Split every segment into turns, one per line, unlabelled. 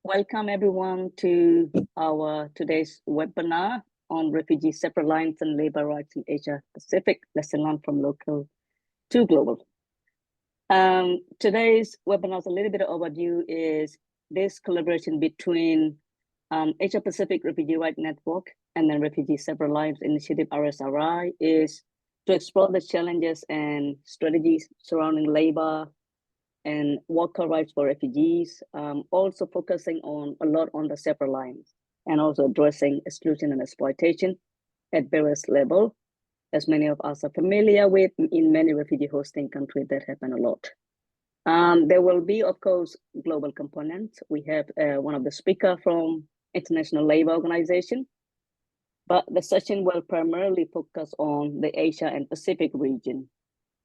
Welcome everyone to our today's webinar on Refugee Self-Reliance and Labor Rights in Asia-Pacific, lesson learned from local to global. Today's webinar is a little bit overdue, is this collaboration between Asia-Pacific Refugee Rights Network and then Refugee Self-Reliance Initiative, RSRI, is to explore the challenges and strategies surrounding labor and worker rights for refugees, also focusing a lot on the self-reliance and also addressing exclusion and exploitation at various levels, as many of us are familiar with in many refugee hosting countries that happen a lot. There will be, of course, global components. We have one of the speakers from International Labour Organization, but the session will primarily focus on the Asia and Pacific region.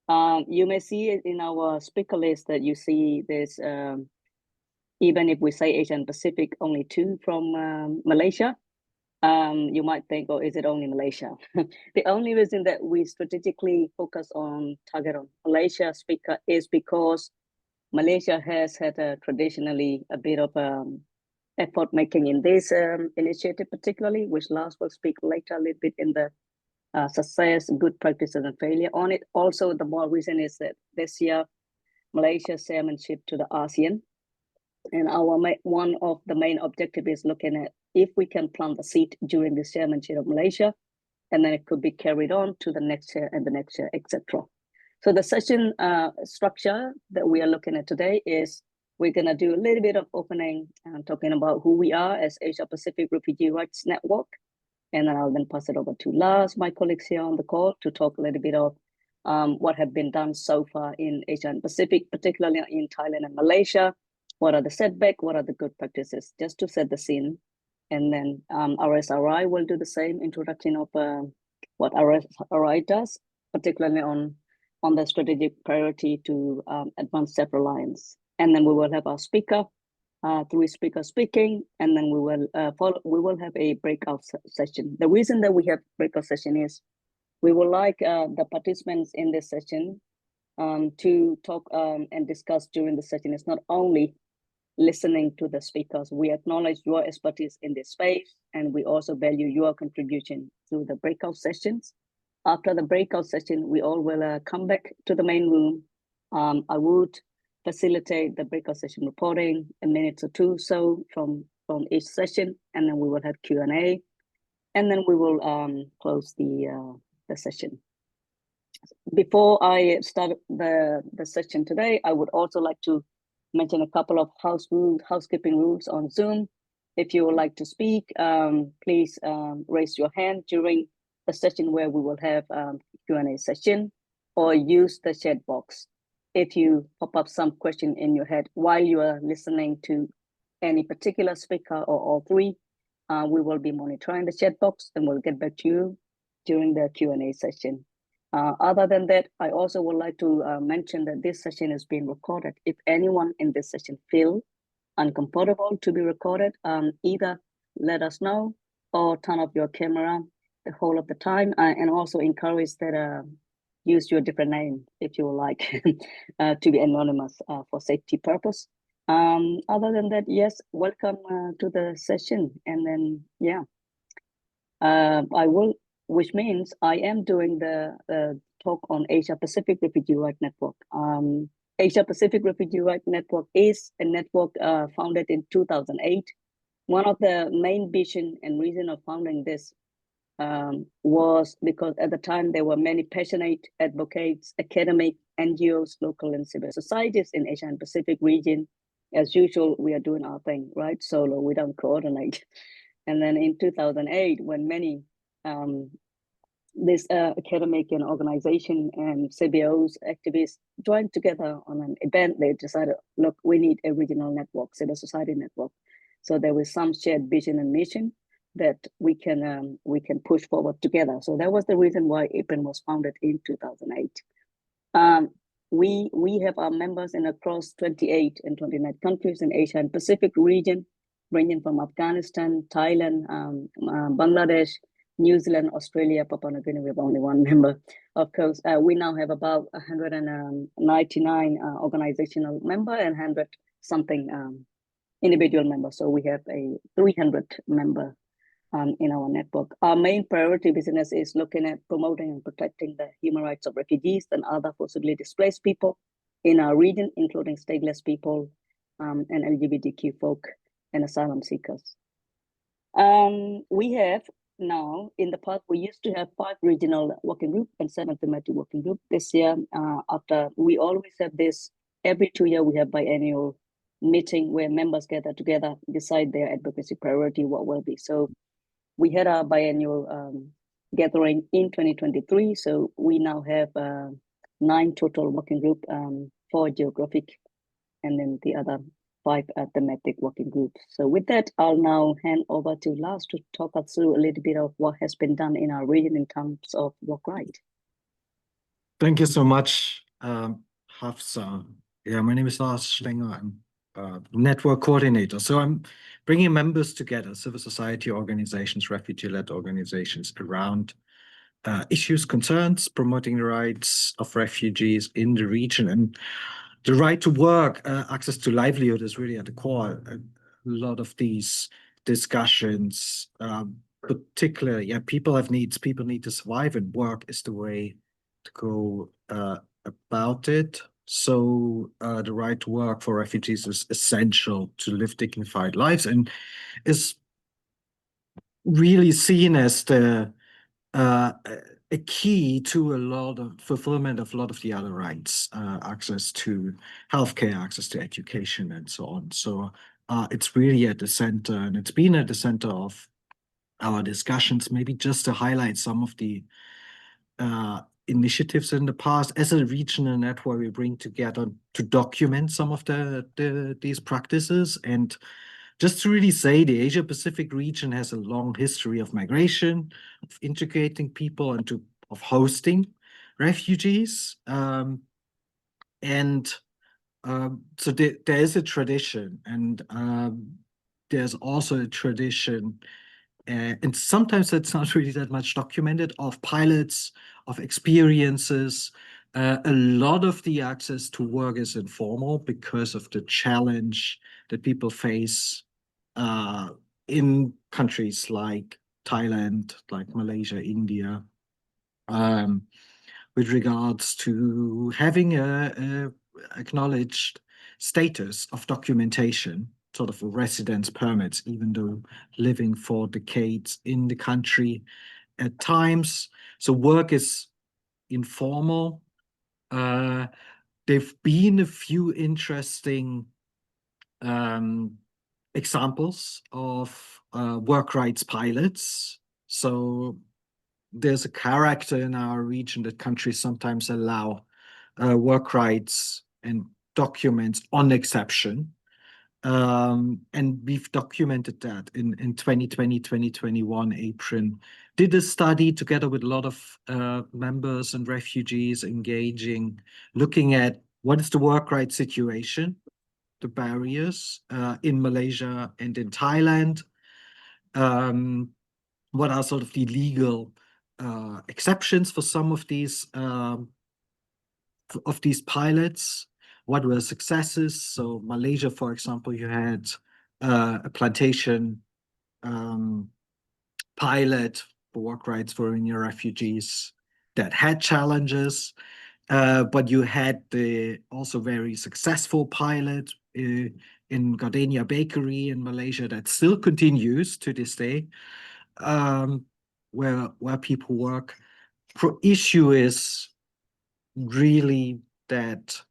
You may see it in our speaker list that you see this, even if we say Asia and Pacific, only 2 from Malaysia. You might think, oh, is it only Malaysia? The only reason that we strategically focus on target on Malaysia speaker is because Malaysia has had traditionally a bit of effort making in this initiative particularly, which Lars will speak later a little bit in the success, good practices, and failure on it. Also, the more reason is that this year, Malaysia's chairmanship to the ASEAN, and one of the main objectives is looking at if we can plant the seed during the chairmanship of Malaysia, and then it could be carried on to the next year and the next year, etc. So the session structure that we are looking at today is we're going to do a little bit of opening and talking about who we are as Asia-Pacific Refugee Rights Network. And then I'll then pass it over to Lars, my colleagues here on the call, to talk a little bit of what have been done so far in Asia and Pacific, particularly in Thailand and Malaysia. What are the setbacks? What are the good practices? Just to set the scene. And then RSRI will do the same introduction of what RSRI does, particularly on the strategic priority to advance self-reliance. And then we will have our speaker, 3 speakers speaking, and then we will have a breakout session. The reason that we have breakout session is we would like the participants in this session to talk and discuss during the session. It's not only listening to the speakers. We acknowledge your expertise in this space, and we also value your contribution through the breakout sessions. After the breakout session, we all will come back to the main room. I would facilitate the breakout session reporting a minute or 2 so from each session, and then we will have Q&A, and then we will close the session. Before I start the session today, I would also like to mention a couple of housekeeping rules on Zoom. If you would like to speak, please raise your hand during the session where we will have Q&A session, or use the chat box. If you pop up some question in your head while you are listening to any particular speaker or all 3, we will be monitoring the chat box and we'll get back to you during the Q&A session. Other than that, I also would like to mention that this session is being recorded. If anyone in this session feel uncomfortable to be recorded, either let us know or turn off your camera the whole of the time, and also encourage that use your different name if you would like to be anonymous for safety purpose. Other than that, yes, welcome to the session. And then, yeah, which means I am doing the talk on Asia-Pacific Refugee Rights Network. Asia-Pacific Refugee Rights Network is a network founded in 2008. One of the main vision and reason of founding this was because at the time there were many passionate advocates, academic, NGOs, local and civil societies in Asia and Pacific region. As usual, we are doing our thing, right? Solo, we don't coordinate. And then in 2008, when many this academic and organization and CBOs activists joined together on an event, they decided, look, we need a regional network, civil society network. So there was some shared vision and mission that we can push forward together. So that was the reason why APRRN was founded in 2008. We have our members in across 28 and 29 countries in Asia and Pacific region, ranging from Afghanistan, Thailand, Bangladesh, New Zealand, Australia, Papua New Guinea. We have only 1 member, of course. We now have about 199 organizational member and 100 something individual members. So we have a 300 member in our network. Our main priority business is looking at promoting and protecting the human rights of refugees and other forcibly displaced people in our region, including stateless people and LGBTQ folk and asylum seekers. We have now, in the past, we used to have 5 regional working groups and 7 thematic working groups. This year, after we always have this, every 2 years, we have biannual meeting where members gather together, decide their advocacy priority, what will be. So we had our biannual gathering in 2023. So we now have 9 total working group, 4 geographic, and then the other 5 thematic working groups. So with that, I'll now hand over to Lars to talk us through a little bit of what has been done in our region in terms of work right.
Thank you so much, Hafsa. Yeah, my name is Lars Stenger. I'm network coordinator. So I'm bringing members together, civil society organizations, refugee-led organizations around issues, concerns, promoting the rights of refugees in the region. And the right to work, access to livelihood is really at the core. A lot of these discussions, particularly, yeah, people have needs, people need to survive, and work is the way to go about it. So the right to work for refugees is essential to live dignified lives and is really seen as the a key to a lot of fulfillment of a lot of the other rights, access to healthcare, access to education, and so on. So it's really at the center, and it's been at the center of our discussions. Maybe just to highlight some of the initiatives in the past. As a regional network, we bring together to document some of these practices. And just to really say, the Asia-Pacific region has a long history of migration, of integrating people, and of hosting refugees. So there is a tradition, and there's also a tradition, and sometimes it's not really that much documented, of pilots, of experiences. A lot of the access to work is informal because of the challenge that people face in countries like Thailand, like Malaysia, India, with regards to having a acknowledged status of documentation, sort of a residence permits, even though living for decades in the country at times. So work is informal. There've been a few interesting examples of work rights pilots. So there's a character in our region that countries sometimes allow work rights and documents on exception. And we've documented that in 2020, 2021, APRRN did a study together with a lot of members and refugees engaging, looking at what is the work rights situation, the barriers in Malaysia and in Thailand. What are sort of the legal exceptions for some of these pilots? What were successes? So Malaysia, for example, you had a plantation pilot for work rights for Rohingya refugees that had challenges, but you had the also very successful pilot in Gardenia Bakery in Malaysia that still continues to this day, where people work. Issue is really that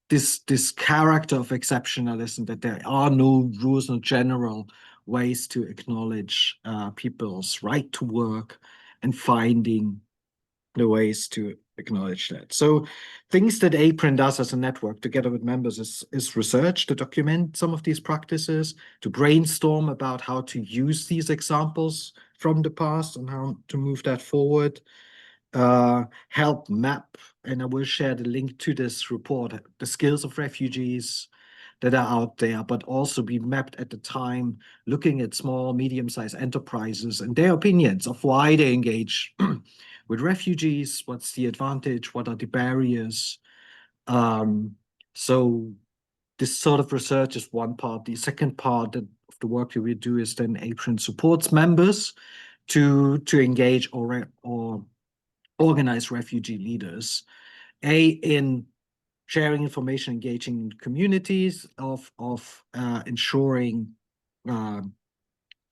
this character of exceptionalism, that there are no rules, no general ways to acknowledge people's right to work, and finding the ways to acknowledge that. So things that APRRN does as a network together with members is research to document some of these practices, to brainstorm about how to use these examples from the past and how to move that forward. Help map, and I will share the link to this report, the skills of refugees that are out there, but also be mapped at the time, looking at small, medium-sized enterprises and their opinions of why they engage with refugees, what's the advantage, what are the barriers. So this sort of research is one part. The second part of the work that we do is then APRRN supports members to engage or organize refugee leaders, in sharing information, engaging in communities, of ensuring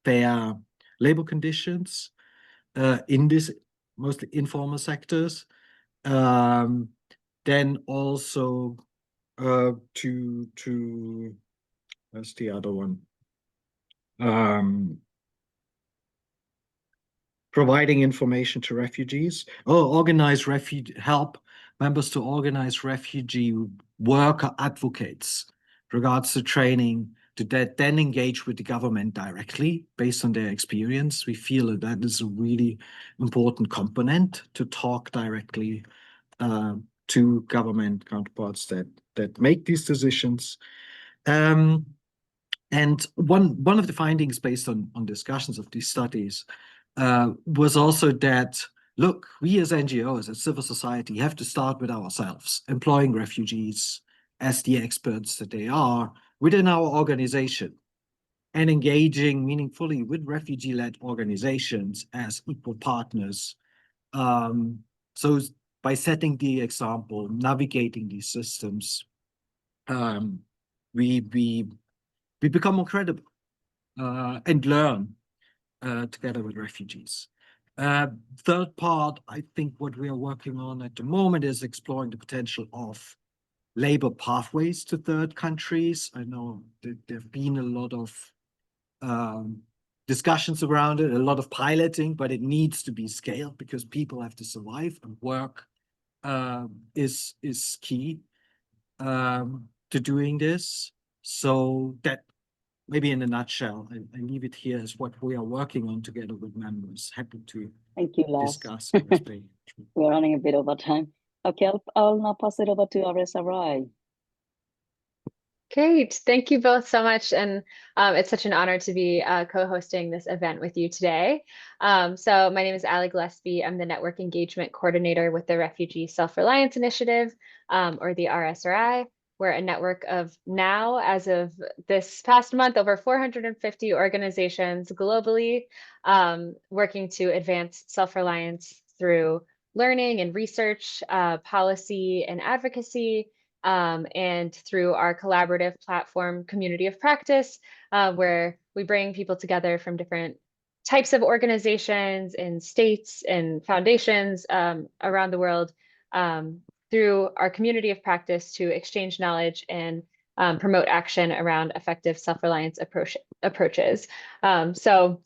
fair labor conditions in this mostly informal sectors. Then also to what's the other one? Providing information to refugees, help members to organize refugee worker advocates regards to training, to then engage with the government directly based on their experience. We feel that that is a really important component, to talk directly to government counterparts that make these decisions. And one of the findings based on discussions of these studies was also that, look, we as NGOs, as civil society, have to start with ourselves, employing refugees as the experts that they are within our organization, and engaging meaningfully with refugee-led organizations as equal partners. So by setting the example, navigating these systems, we become more credible and learn together with refugees. Third part, I think what we are working on at the moment is exploring the potential of labor pathways to third countries. I know that there have been a lot of discussions around it, a lot of piloting, but it needs to be scaled because people have to survive, and work is key to doing this. So that, maybe in a nutshell, I leave it here as what we are working on together with members. Happy to
Thank you, Lars.
discuss and explain.
We're running a bit over time. Okay, I'll now pass it over to RSRI.
Great. Thank you both so much. And it's such an honor to be co-hosting this event with you today. So my name is Ali Gillespie. I'm the Network Engagement Coordinator with the Refugee Self-Reliance Initiative, or the RSRI. We're a network of now, as of this past month, over 450 organizations globally, working to advance self-reliance through learning and research, policy and advocacy, and through our collaborative platform, Community of Practice, where we bring people together from different types of organizations and states and foundations around the world, through our community of practice to exchange knowledge and promote action around effective self-reliance approaches. So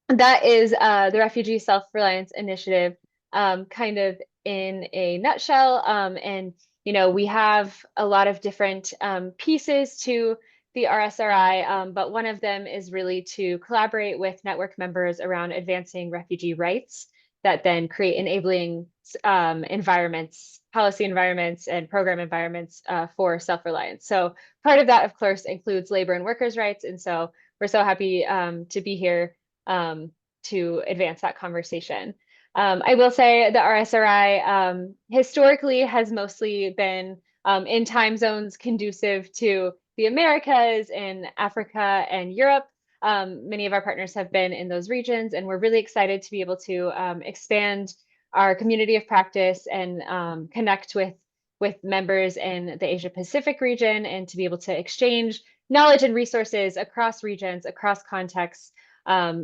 that is the Refugee Self-Reliance Initiative, kind of in a nutshell. And we have a lot of different pieces to the RSRI, but one of them is really to collaborate with network members around advancing refugee rights that then create enabling environments, policy environments, and program environments for self-reliance. So part of that, of course, includes labor and workers' rights. And so we're so happy to be here to advance that conversation. I will say the RSRI historically has mostly been in time zones conducive to the Americas and Africa and Europe. Many of our partners have been in those regions, and we're really excited to be able to expand our community of practice and connect with members in the Asia-Pacific region, and to be able to exchange knowledge and resources across regions, across contexts,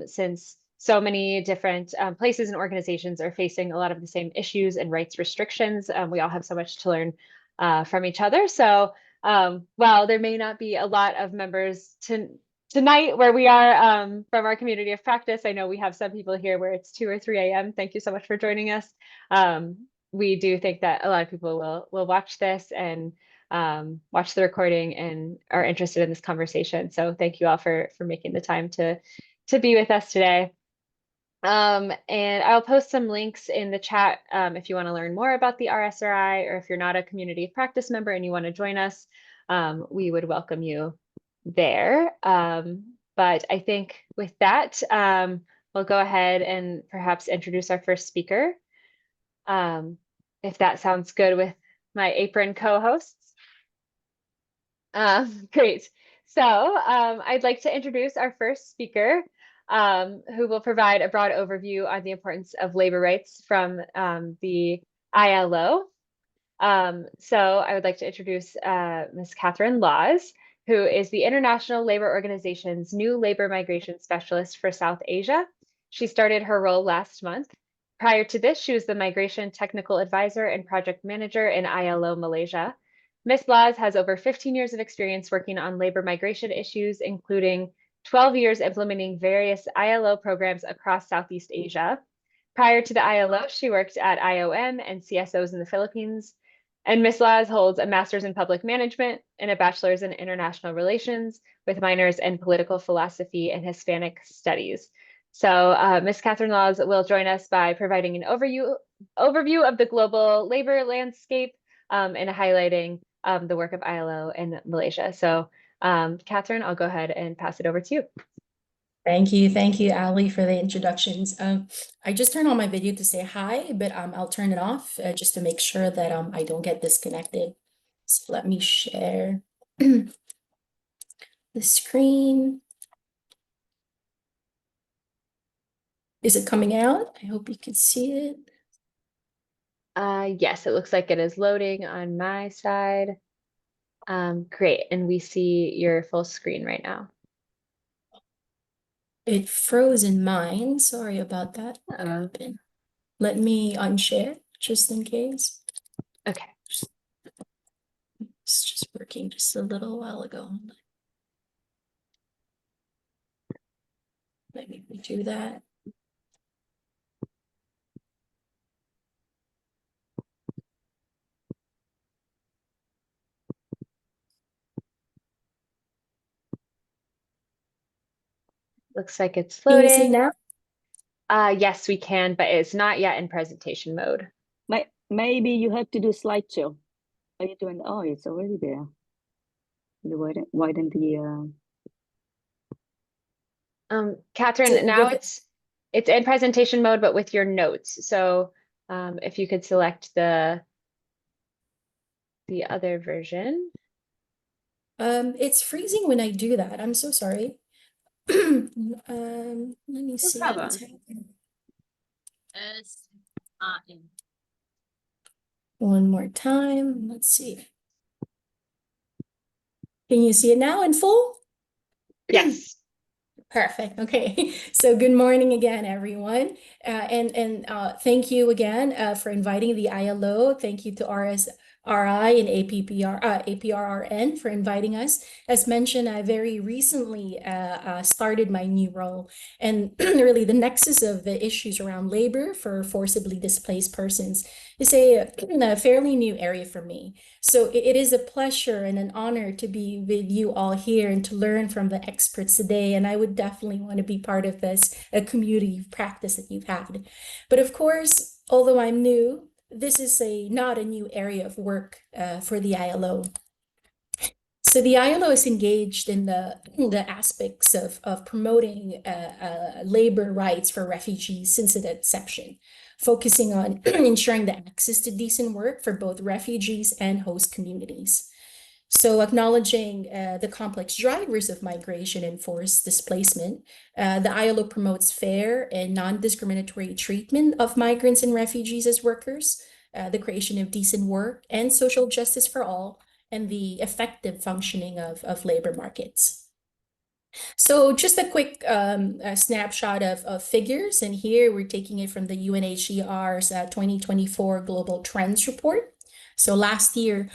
since so many different places and organizations are facing a lot of the same issues and rights restrictions. We all have so much to learn from each other. So while there may not be a lot of members tonight where we are from our community of practice, I know we have some people here where it's 2 or 3 a.m. Thank you so much for joining us. We do think that a lot of people will watch this and watch the recording and are interested in this conversation. So thank you all for making the time to be with us today. And I'll post some links in the chat if you want to learn more about the RSRI, or if you're not a community of practice member and you want to join us, we would welcome you there. But I think with that, we'll go ahead and perhaps introduce our first speaker, if that sounds good with my APRRN co-hosts. Great. So I'd like to introduce our first speaker, who will provide a broad overview on the importance of labor rights from the ILO. So I would like to introduce Ms. Catherine Laws, who is the International Labor Organization's new labor migration specialist for South Asia. She started her role last month. Prior to this, she was the migration technical advisor and project manager in ILO Malaysia. Ms. Laws has over 15 years of experience working on labor migration issues, including 12 years implementing various ILO programs across Southeast Asia. Prior to the ILO, she worked at IOM and CSOs in the Philippines. And Ms. Laws holds a master's in public management and a bachelor's in international relations with minors in political philosophy and Hispanic studies. So Ms. Catherine Laws will join us by providing an overview of the global labor landscape and highlighting the work of ILO in Malaysia. So Catherine, I'll go ahead and pass it over to you.
Thank you, Ali, for the introductions. I just turned on my video to say hi, but I'll turn it off just to make sure that I don't get disconnected. So let me share the screen. Is it coming out? I hope you can see it.
Yes, it looks like it is loading on my side. Great, and we see your full screen right now.
It froze in mine. Sorry about that. What happened? Let me unshare just in case.
Okay.
It's just working just a little while ago. Let me redo that.
Looks like it's
Can you see
loading.
now?
Yes, we can, but it's not yet in presentation mode.
Maybe you have to do slideshow. Are you doing? Oh, it's already there. Widen the.
Catherine,
So
now it's in presentation mode, but with your notes. So if you could select the other version.
It's freezing when I do that. I'm so sorry. Let me see
problem.
what's happening. One more time. Let's see. Can you see it now in full?
Yes.
Perfect. Okay. So good morning again, everyone. And thank you again for inviting the ILO. Thank you to RSRI and APRRN for inviting us. As mentioned, I very recently started my new role, and really the nexus of the issues around labor for forcibly displaced persons is a fairly new area for me. So it is a pleasure and an honor to be with you all here and to learn from the experts today. And I would definitely want to be part of this community practice that you've had. But of course, although I'm new, this is not a new area of work for the ILO. So the ILO is engaged in the aspects of promoting labor rights for refugees since its inception, focusing on ensuring the access to decent work for both refugees and host communities. So acknowledging the complex drivers of migration and forced displacement, the ILO promotes fair and non-discriminatory treatment of migrants and refugees as workers, the creation of decent work and social justice for all, and the effective functioning of labor markets. So just a quick snapshot of figures, and here we're taking it from the UNHCR's 2024 Global Trends Report. So last year,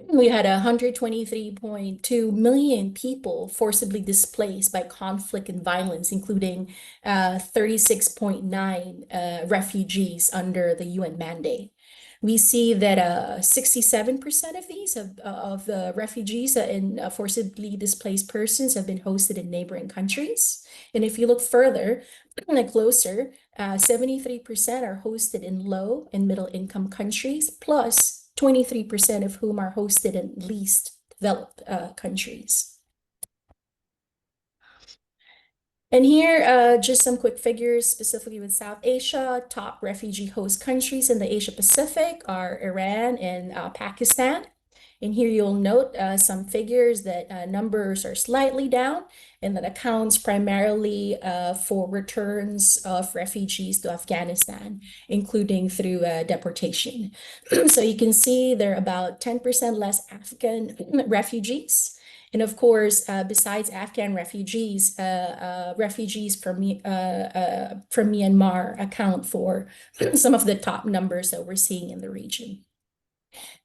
we had 123.2 million people forcibly displaced by conflict and violence, including 36.9 refugees under the UN mandate. We see that 67% of these of the refugees and forcibly displaced persons have been hosted in neighboring countries. And if you look further, closer, 73% are hosted in low and middle income countries, plus 23% of whom are hosted in least developed countries. And here, just some quick figures specifically with South Asia. Top refugee host countries in the Asia-Pacific are Iran and Pakistan. And here you'll note some figures that numbers are slightly down, and that accounts primarily for returns of refugees to Afghanistan, including through deportation. So you can see there are about 10% less Afghan refugees. And of course, besides Afghan refugees, refugees from Myanmar account for some of the top numbers that we're seeing in the region.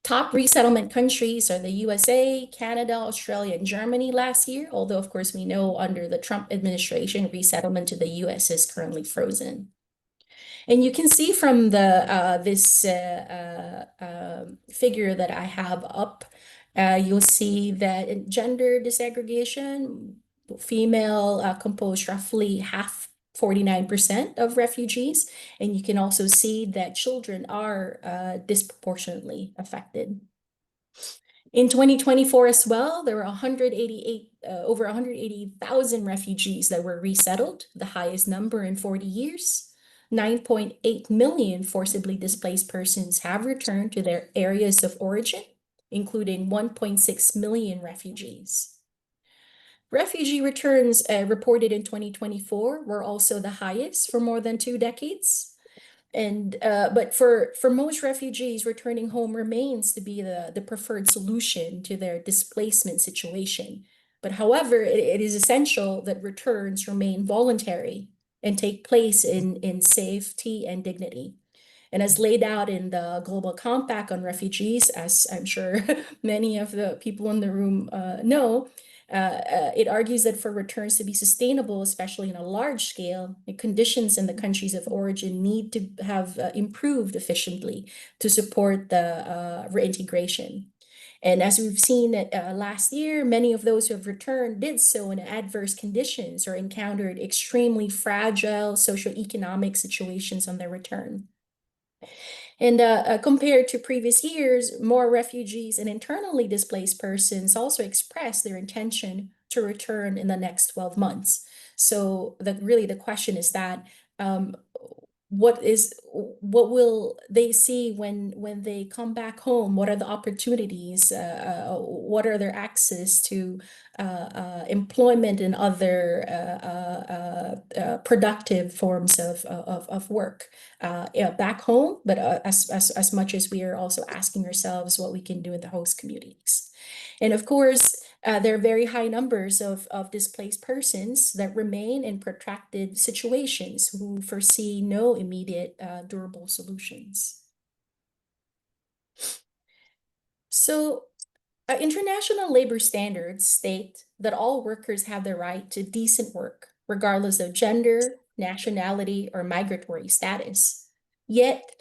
Top resettlement countries are the USA, Canada, Australia, and Germany last year, although of course we know under the Trump administration, resettlement to the US is currently frozen. And you can see from the this figure that I have up, you'll see that in gender disaggregation, female compose roughly half, 49% of refugees. And you can also see that children are disproportionately affected. In 2024 as well, there were over 180,000 refugees that were resettled, the highest number in 40 years. 9.8 million forcibly displaced persons have returned to their areas of origin, including 1.6 million refugees. Refugee returns reported in 2024 were also the highest for more than 2 decades. But for most refugees, returning home remains to be the preferred solution to their displacement situation. But however, it is essential that returns remain voluntary and take place in safety and dignity. And as laid out in the Global Compact on Refugees, as I'm sure many of the people in the room know, it argues that for returns to be sustainable, especially in a large scale, the conditions in the countries of origin need to have improved efficiently to support the reintegration. And as we've seen last year, many of those who have returned did so in adverse conditions or encountered extremely fragile socioeconomic situations on their return. And compared to previous years, more refugees and internally displaced persons also expressed their intention to return in the next 12 months. So really the question is that what will they see when they come back home? What are the opportunities? What are their access to employment and other productive forms of work back home? But as much as we are also asking ourselves what we can do in the host communities. And of course, there are very high numbers of displaced persons that remain in protracted situations who foresee no immediate durable solutions. So international labor standards state that all workers have the right to decent work, regardless of gender, nationality, or migratory status. Yet,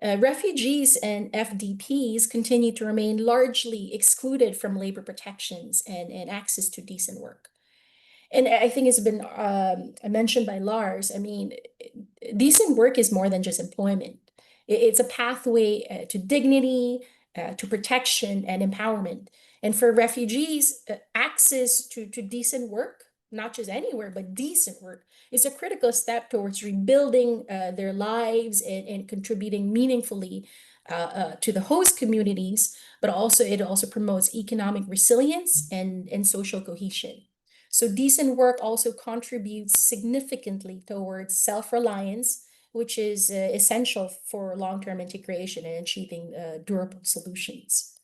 refugees and FDPs continue to remain largely excluded from labor protections and access to decent work. And I think it's been mentioned by Lars. I mean, decent work is more than just employment. It's a pathway to dignity, to protection and empowerment. And for refugees, access to decent work, not just anywhere, but decent work, is a critical step towards rebuilding their lives and contributing meaningfully to the host communities, but it also promotes economic resilience and social cohesion. So decent work also contributes significantly towards self-reliance, which is essential for long-term integration and achieving durable solutions.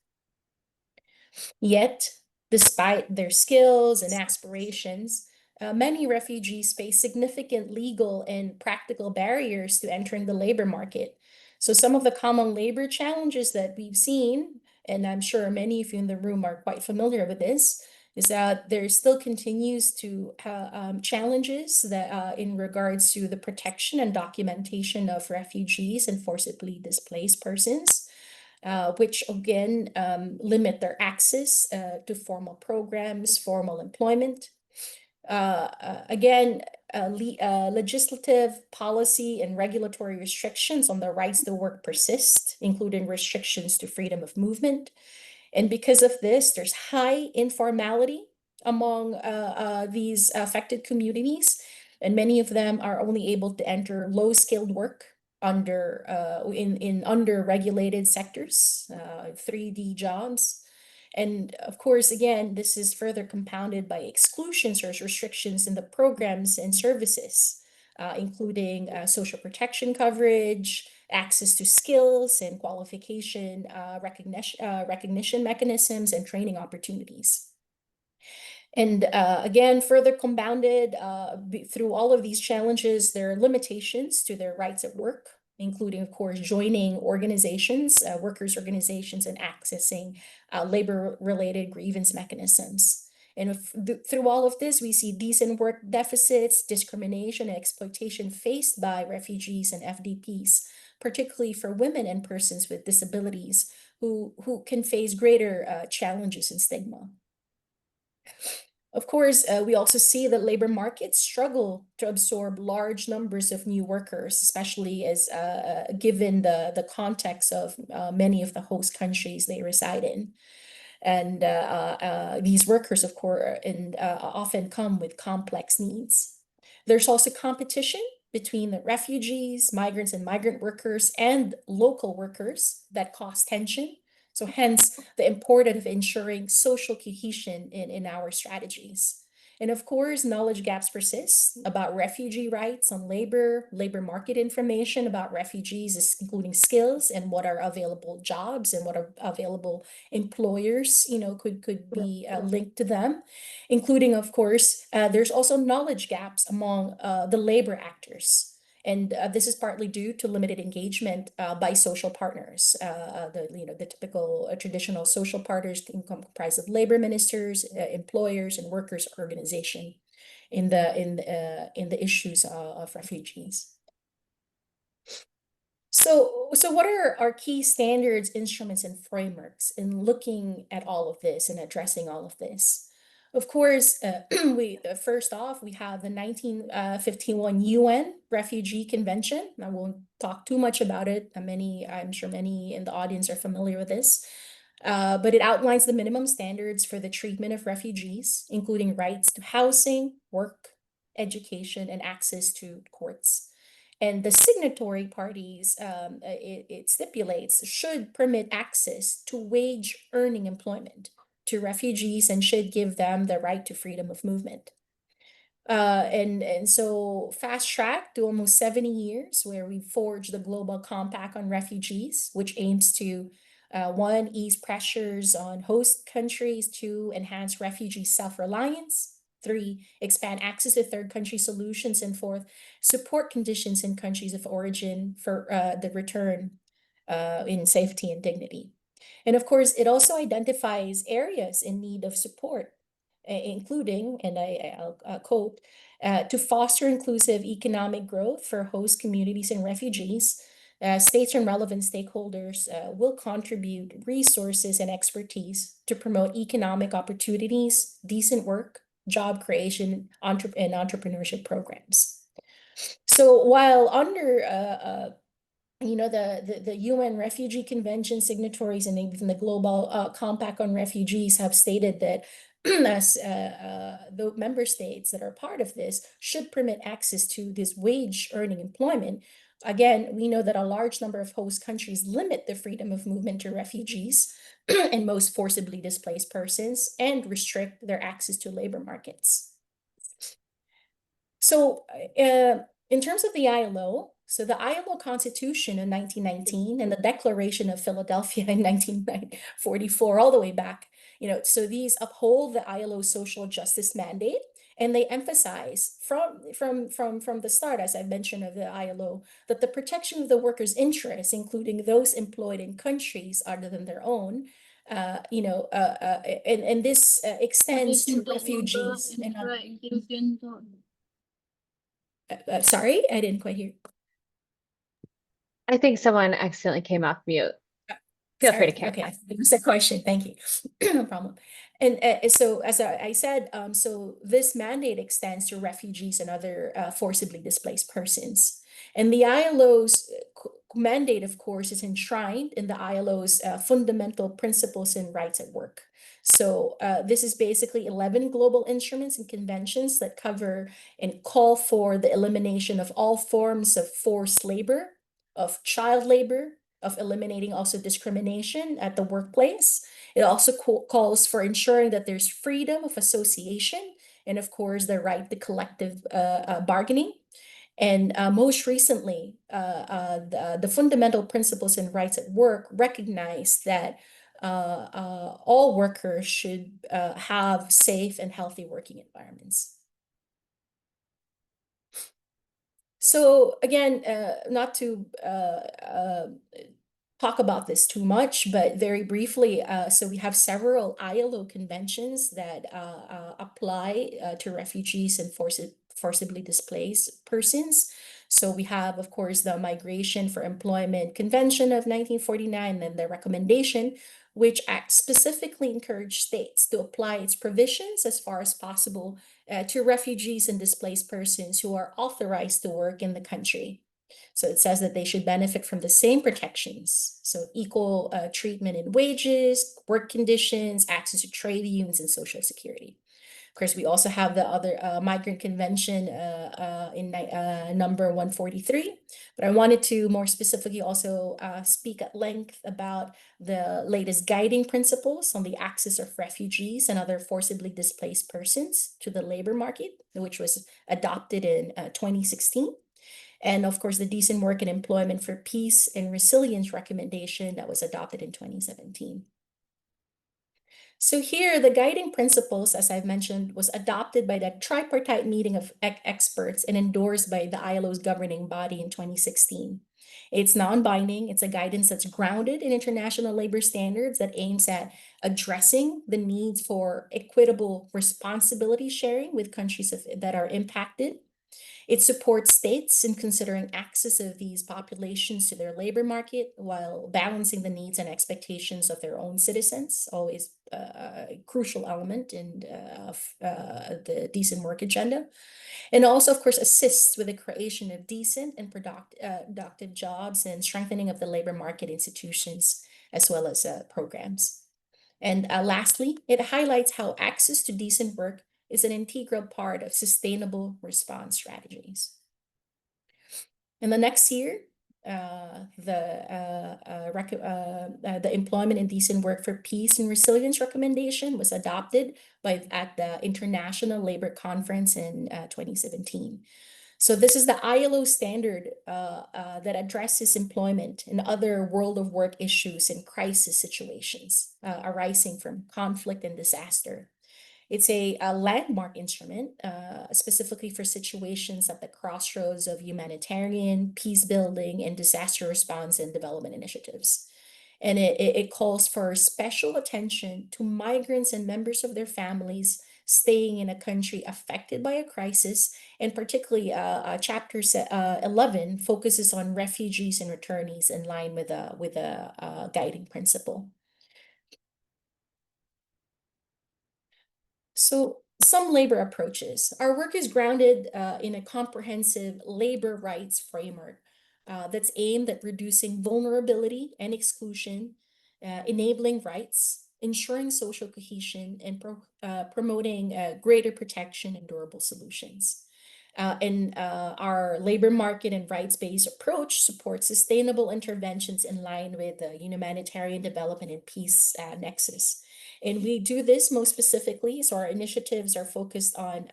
Yet, despite their skills and aspirations, many refugees face significant legal and practical barriers to entering the labor market. So some of the common labor challenges that we've seen, and I'm sure many of you in the room are quite familiar with this, is that there still continues to challenges that in regards to the protection and documentation of refugees and forcibly displaced persons, which again limit their access to formal programs, formal employment. Legislative, policy, and regulatory restrictions on the rights to work persist, including restrictions to freedom of movement. And because of this, there's high informality among these affected communities, and many of them are only able to enter low-skilled work in under-regulated sectors, 3D jobs. And of course, again, this is further compounded by exclusions or restrictions in the programs and services, including social protection coverage, access to skills and qualification recognition mechanisms, and training opportunities. And again, further compounded through all of these challenges, there are limitations to their rights at work, including, of course, joining organizations, workers' organizations, and accessing labor-related grievance mechanisms. And through all of this, we see decent work deficits, discrimination, and exploitation faced by refugees and FDPs, particularly for women and persons with disabilities who can face greater challenges and stigma. Of course, we also see that labor markets struggle to absorb large numbers of new workers, especially as given the context of many of the host countries they reside in. And these workers, of course, often come with complex needs. There's also competition between the refugees, migrants, and migrant workers and local workers that cause tension. So hence the importance of ensuring social cohesion in our strategies. And of course, knowledge gaps persist about refugee rights on labor market information about refugees, including skills and what are available jobs and what are available employers, could be linked to them, including, of course, there's also knowledge gaps among the labor actors. And this is partly due to limited engagement by social partners. The typical traditional social partners comprised of labor ministers, employers, and workers' organization in the issues of refugees. So what are our key standards, instruments, and frameworks in looking at all of this and addressing all of this? Of course, first off, we have the 1951 UN Refugee Convention. I won't talk too much about it. I'm sure many in the audience are familiar with this. But it outlines the minimum standards for the treatment of refugees, including rights to housing, work, education, and access to courts. And the signatory parties, it stipulates, should permit access to wage earning employment to refugees and should give them the right to freedom of movement. And so fast track to almost 70 years where we forged the Global Compact on Refugees, which aims to 1, ease pressures on host countries, 2, enhance refugee self-reliance, 3, expand access to third country solutions, and 4, support conditions in countries of origin for the return in safety and dignity. And of course, it also identifies areas in need of support, including, and I'll quote, to foster inclusive economic growth for host communities and refugees, states and relevant stakeholders will contribute resources and expertise to promote economic opportunities, decent work, job creation, and entrepreneurship programs. So while under the UN Refugee Convention signatories and even the Global Compact on Refugees have stated that as the member states that are part of this should permit access to this wage earning employment. Again, we know that a large number of host countries limit the freedom of movement to refugees and most forcibly displaced persons and restrict their access to labor markets. So in terms of the ILO, so the ILO Constitution in 1919 and the Declaration of Philadelphia in 1944, all the way back, so these uphold the ILO social justice mandate, and they emphasize from the start, as I mentioned, of the ILO, that the protection of the workers' interests, including those employed in countries other than their own, and this extends to refugees. Sorry, I didn't quite hear.
I think someone accidentally came off mute. Feel free to carry on.
Okay, it was a question. Thank you. No problem. And so, as I said, so this mandate extends to refugees and other forcibly displaced persons. And the ILO's mandate, of course, is enshrined in the ILO's fundamental principles and rights at work. So this is basically 11 global instruments and conventions that cover and call for the elimination of all forms of forced labor, of child labor, of eliminating also discrimination at the workplace, It also calls for ensuring that there's freedom of association and, of course, the right to collective bargaining. And most recently, the fundamental principles and rights at work recognize that all workers should have safe and healthy working environments. So again, not to talk about this too much, but very briefly, so we have several ILO conventions that apply to refugees and forcibly displaced persons. So we have, of course, the Migration for Employment Convention of 1949 and the recommendation, which specifically encouraged states to apply its provisions as far as possible to refugees and displaced persons who are authorized to work in the country. So it says that they should benefit from the same protections. So equal treatment in wages, work conditions, access to trade unions, and social security. Of course, we also have the other Migrant Convention in number 143. But I wanted to more specifically also speak at length about the latest guiding principles on the access of refugees and other forcibly displaced persons to the labor market, which was adopted in 2016. And of course, the Decent Work and Employment for Peace and Resilience recommendation that was adopted in 2017. So here, the guiding principles, as I've mentioned, was adopted by the tripartite meeting of experts and endorsed by the ILO's governing body in 2016. It's non-binding. It's a guidance that's grounded in international labor standards that aims at addressing the needs for equitable responsibility sharing with countries that are impacted. It supports states in considering access of these populations to their labor market while balancing the needs and expectations of their own citizens, always a crucial element in the decent work agenda. And also, of course, assists with the creation of decent and productive jobs and strengthening of the labor market institutions, as well as programs. And lastly, it highlights how access to decent work is an integral part of sustainable response strategies. In the next year, the Employment and Decent Work for Peace and Resilience recommendation was adopted at the International Labor Conference in 2017. So this is the ILO standard that addresses employment and other world of work issues in crisis situations arising from conflict and disaster. It's a landmark instrument, specifically for situations at the crossroads of humanitarian, peace building, and disaster response and development initiatives. And it calls for special attention to migrants and members of their families staying in a country affected by a crisis, and particularly Chapter 11 focuses on refugees and returnees in line with a guiding principle. So some labor approaches. Our work is grounded in a comprehensive labor rights framework that's aimed at reducing vulnerability and exclusion, enabling rights, ensuring social cohesion, and promoting greater protection and durable solutions. And our labor market and rights-based approach supports sustainable interventions in line with the humanitarian development and peace nexus. And we do this most specifically, so our initiatives are focused on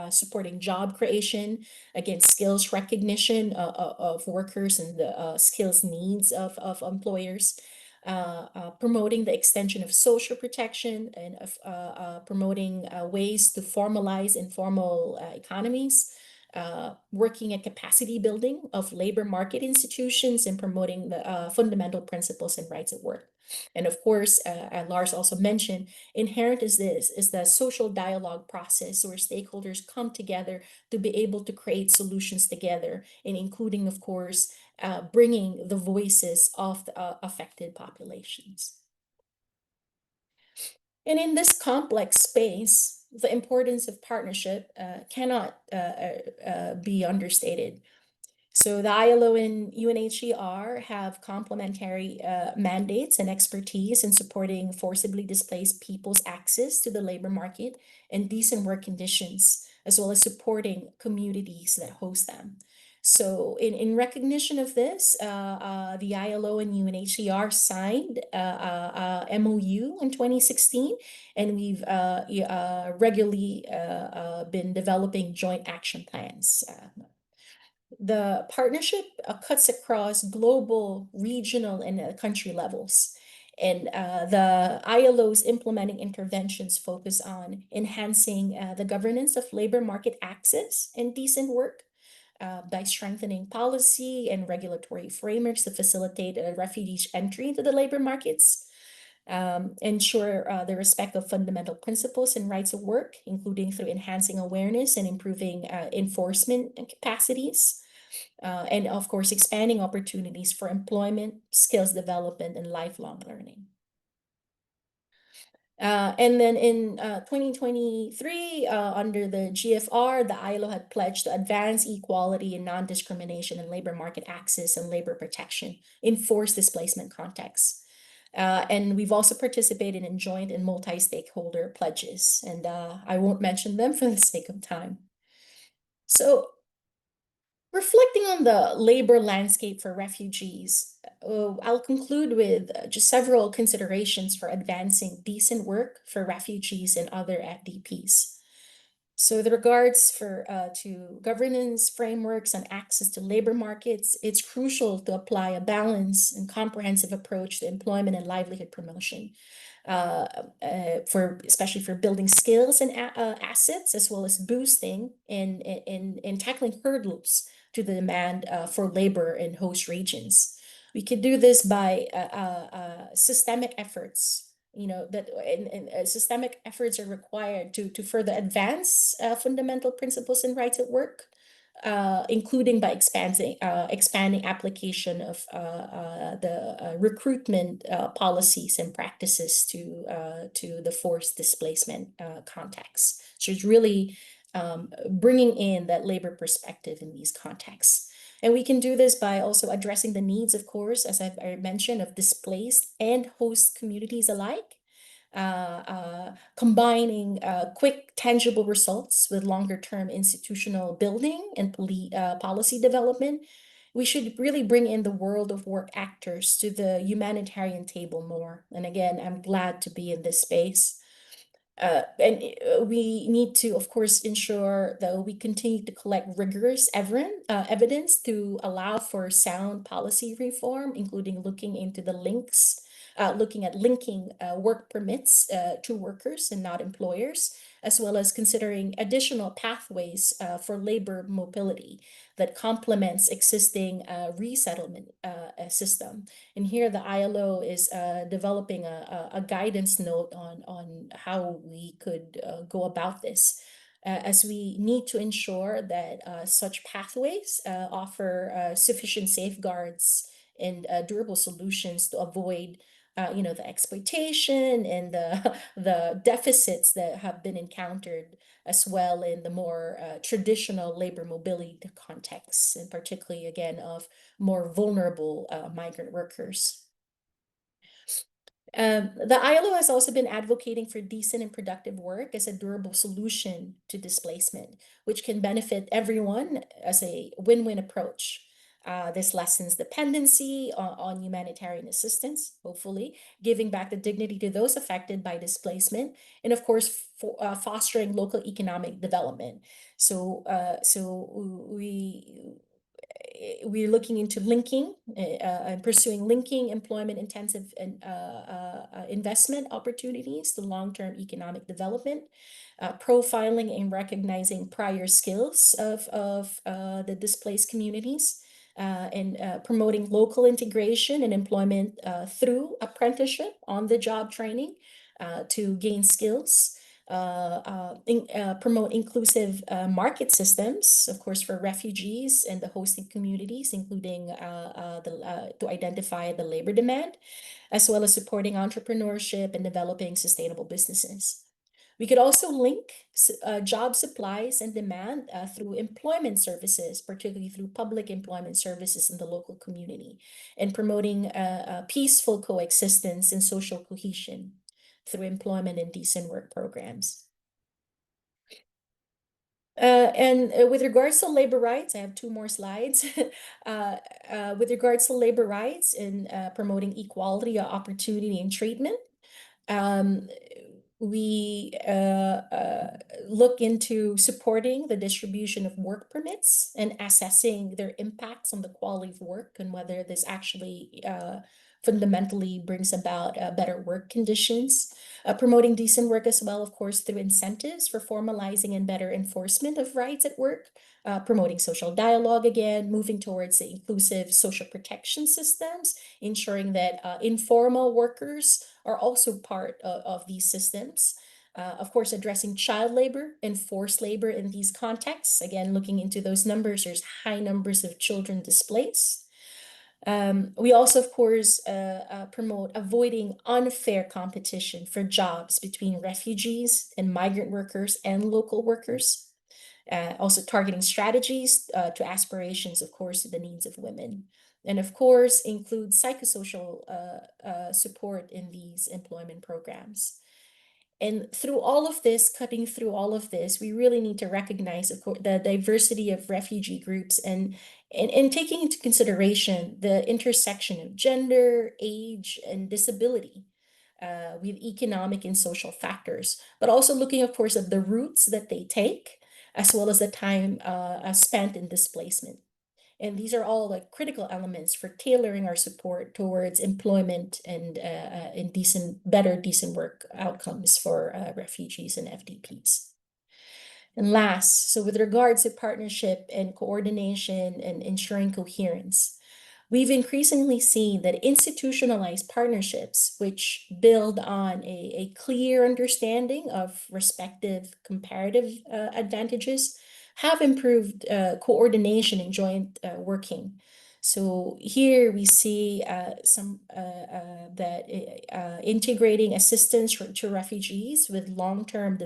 supporting job creation, again, skills recognition of workers and the skills needs of employers, promoting the extension of social protection and promoting ways to formalize informal economies, working at capacity building of labor market institutions, and promoting the fundamental principles and rights at work. And of course, Lars also mentioned, inherent is the social dialogue process where stakeholders come together to be able to create solutions together, and including, of course, bringing the voices of the affected populations. And in this complex space, the importance of partnership cannot be understated. So the ILO and UNHCR have complementary mandates and expertise in supporting forcibly displaced people's access to the labor market and decent work conditions, as well as supporting communities that host them. So in recognition of this, the ILO and UNHCR signed a MOU in 2016, and we've regularly been developing joint action plans. The partnership cuts across global, regional, and country levels. And the ILO's implementing interventions focus on enhancing the governance of labor market access and decent work, by strengthening policy and regulatory frameworks to facilitate refugees' entry into the labor markets, ensure the respect of fundamental principles and rights of work, including through enhancing awareness and improving enforcement capacities, and of course, expanding opportunities for employment, skills development, and lifelong learning. And then in 2023, under the GFR, the ILO had pledged to advance equality and non-discrimination in labor market access and labor protection in forced displacement contexts. And we've also participated in joint and multi-stakeholder pledges, and I won't mention them for the sake of time. So, reflecting on the labor landscape for refugees, I'll conclude with just several considerations for advancing decent work for refugees and other FDPs. So with regards to governance frameworks and access to labor markets, it's crucial to apply a balanced and comprehensive approach to employment and livelihood promotion, especially for building skills and assets, as well as boosting and tackling hurdles to the demand for labor in host regions. We could do this by systemic efforts. Systemic efforts are required to further advance fundamental principles and rights at work, including by expanding application of the recruitment policies and practices to the forced displacement context. So it's really bringing in that labor perspective in these contexts. And we can do this by also addressing the needs, of course, as I mentioned, of displaced and host communities alike, combining quick, tangible results with longer-term institutional building and policy development. We should really bring in the world of work actors to the humanitarian table more. And again, I'm glad to be in this space. We need to, of course, ensure that we continue to collect rigorous evidence to allow for sound policy reform, including looking into the looking at linking work permits to workers and not employers, as well as considering additional pathways for labor mobility that complements existing resettlement system. And here the ILO is developing a guidance note on how we could go about this, as we need to ensure that such pathways offer sufficient safeguards and durable solutions to avoid the exploitation and the deficits that have been encountered as well in the more traditional labor mobility contexts, and particularly, again, of more vulnerable migrant workers. The ILO has also been advocating for decent and productive work as a durable solution to displacement, which can benefit everyone as a win-win approach. This lessens dependency on humanitarian assistance, hopefully, giving back the dignity to those affected by displacement, and of course, fostering local economic development. So we're looking into linking and pursuing linking employment-intensive and investment opportunities to long-term economic development, profiling and recognizing prior skills of the displaced communities, and promoting local integration and employment through apprenticeship, on-the-job training to gain skills, promote inclusive market systems, of course, for refugees and the hosting communities, including to identify the labor demand, as well as supporting entrepreneurship and developing sustainable businesses. We could also link job supplies and demand through employment services, particularly through public employment services in the local community, and promoting peaceful coexistence and social cohesion through employment and decent work programs. With regards to labor rights, I have 2 more slides. With regards to labor rights and promoting equality of opportunity and treatment, we look into supporting the distribution of work permits and assessing their impacts on the quality of work and whether this actually fundamentally brings about better work conditions. Promoting decent work as well, of course, through incentives for formalizing and better enforcement of rights at work. Promoting social dialogue again, moving towards the inclusive social protection systems, ensuring that informal workers are also part of these systems. Of course, addressing child labor and forced labor in these contexts. Again, looking into those numbers, there's high numbers of children displaced. We also, of course, promote avoiding unfair competition for jobs between refugees and migrant workers and local workers. Also targeting strategies to aspirations, of course, to the needs of women. And of course, include psychosocial support in these employment programs. And through all of this, cutting through all of this, we really need to recognize, of course, the diversity of refugee groups and taking into consideration the intersection of gender, age, and disability with economic and social factors, but also looking, of course, at the routes that they take, as well as the time spent in displacement. And these are all like critical elements for tailoring our support towards employment and better decent work outcomes for refugees and FDPs. And last, so with regards to partnership and coordination and ensuring coherence, we've increasingly seen that institutionalized partnerships, which build on a clear understanding of respective comparative advantages, have improved coordination and joint working. So here we see integrating assistance to refugees with long-term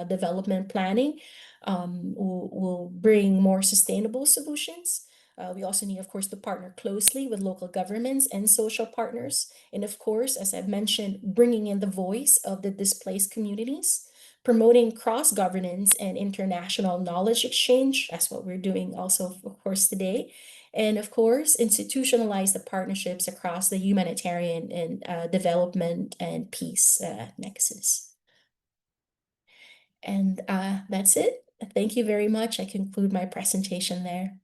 development planning will bring more sustainable solutions. We also need, of course, to partner closely with local governments and social partners. And of course, as I've mentioned, bringing in the voice of the displaced communities, promoting cross-governance and international knowledge exchange. That's what we're doing also, of course, today. And of course, institutionalize the partnerships across the humanitarian and development and peace nexus. And that's it. Thank you very much. I conclude my presentation there.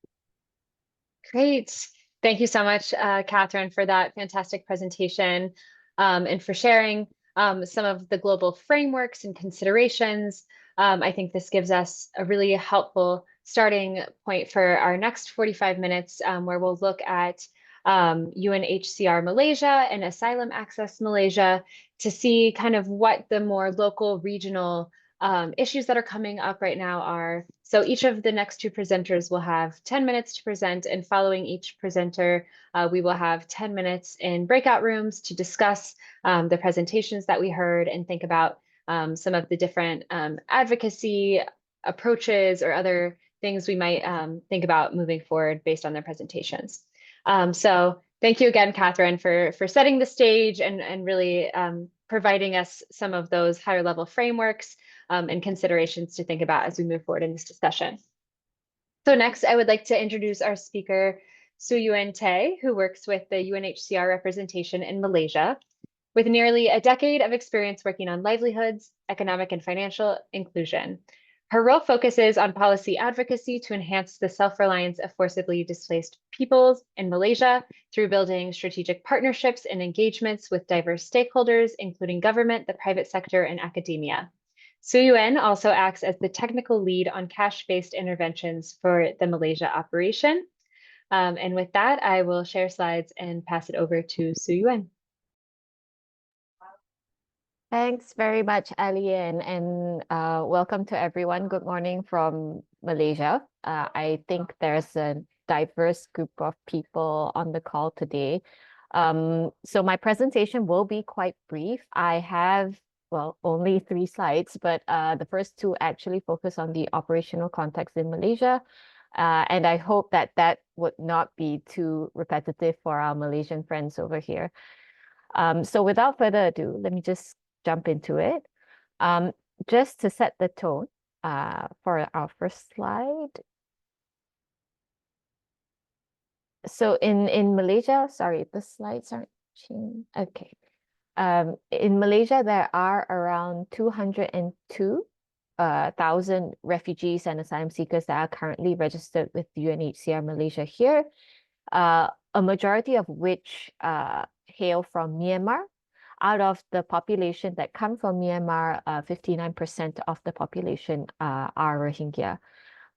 Great. Thank you so much, Catherine, for that fantastic presentation and for sharing some of the global frameworks and considerations. I think this gives us a really helpful starting point for our next 45 minutes, where we'll look at UNHCR Malaysia and Asylum Access Malaysia to see kind of what the more local regional issues that are coming up right now are. So each of the next 2 presenters will have 10 minutes to present, and following each presenter, we will have 10 minutes in breakout rooms to discuss the presentations that we heard and think about some of the different advocacy approaches or other things we might think about moving forward based on their presentations. So thank you again, Catherine, for setting the stage and really providing us some of those higher level frameworks and considerations to think about as we move forward in this discussion. So next, I would like to introduce our speaker, Suyuan Tay, who works with the UNHCR representation in Malaysia. With nearly a decade of experience working on livelihoods, economic and financial inclusion. Her role focuses on policy advocacy to enhance the self-reliance of forcibly displaced peoples in Malaysia through building strategic partnerships and engagements with diverse stakeholders, including government, the private sector, and academia. Suyuan also acts as the technical lead on cash-based interventions for the Malaysia operation. And with that, I will share slides and pass it over to Suyuan.
Thanks very much, Ali, and welcome to everyone. Good morning from Malaysia. I think there's a diverse group of people on the call today. So my presentation will be quite brief. I have, well, only 3 slides, but the first 2 actually focus on the operational context in Malaysia. And I hope that that would not be too repetitive for our Malaysian friends over here. So without further ado, let me just jump into it. Just to set the tone, for our first slide. So in Malaysia, sorry, the slides aren't changing. Okay. In Malaysia, there are around 202,000 refugees and asylum seekers that are currently registered with UNHCR Malaysia here, a majority of which hail from Myanmar. Out of the population that come from Myanmar, 59% of the population are Rohingya.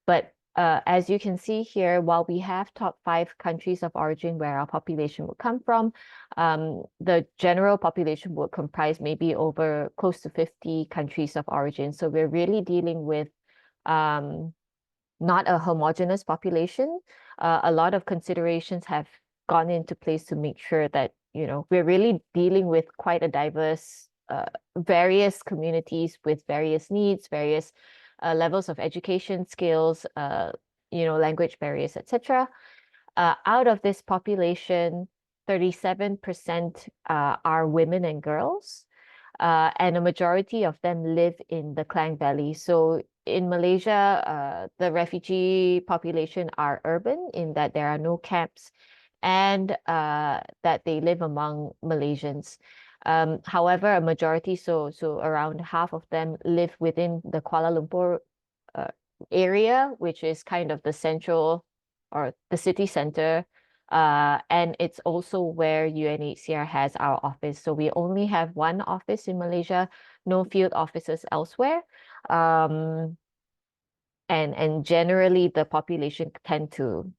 But as you can see here, while we have top 5 countries of origin where our population will come from, the general population will comprise maybe over close to 50 countries of origin. So we're really dealing with not a homogeneous population. A lot of considerations have gone into place to make sure that, you know, we're really dealing with quite a diverse, various communities with various needs, various levels of education skills, you know, language barriers, etc. Out of this population, 37% are women and girls, and a majority of them live in the Klang Valley. So in Malaysia, the refugee population are urban in that there are no camps and that they live among Malaysians. However, a majority, so around half of them live within the Kuala Lumpur area, which is kind of the central or the city center. And it's also where UNHCR has our office. So we only have one office in Malaysia, no field offices elsewhere. And generally the population tend to,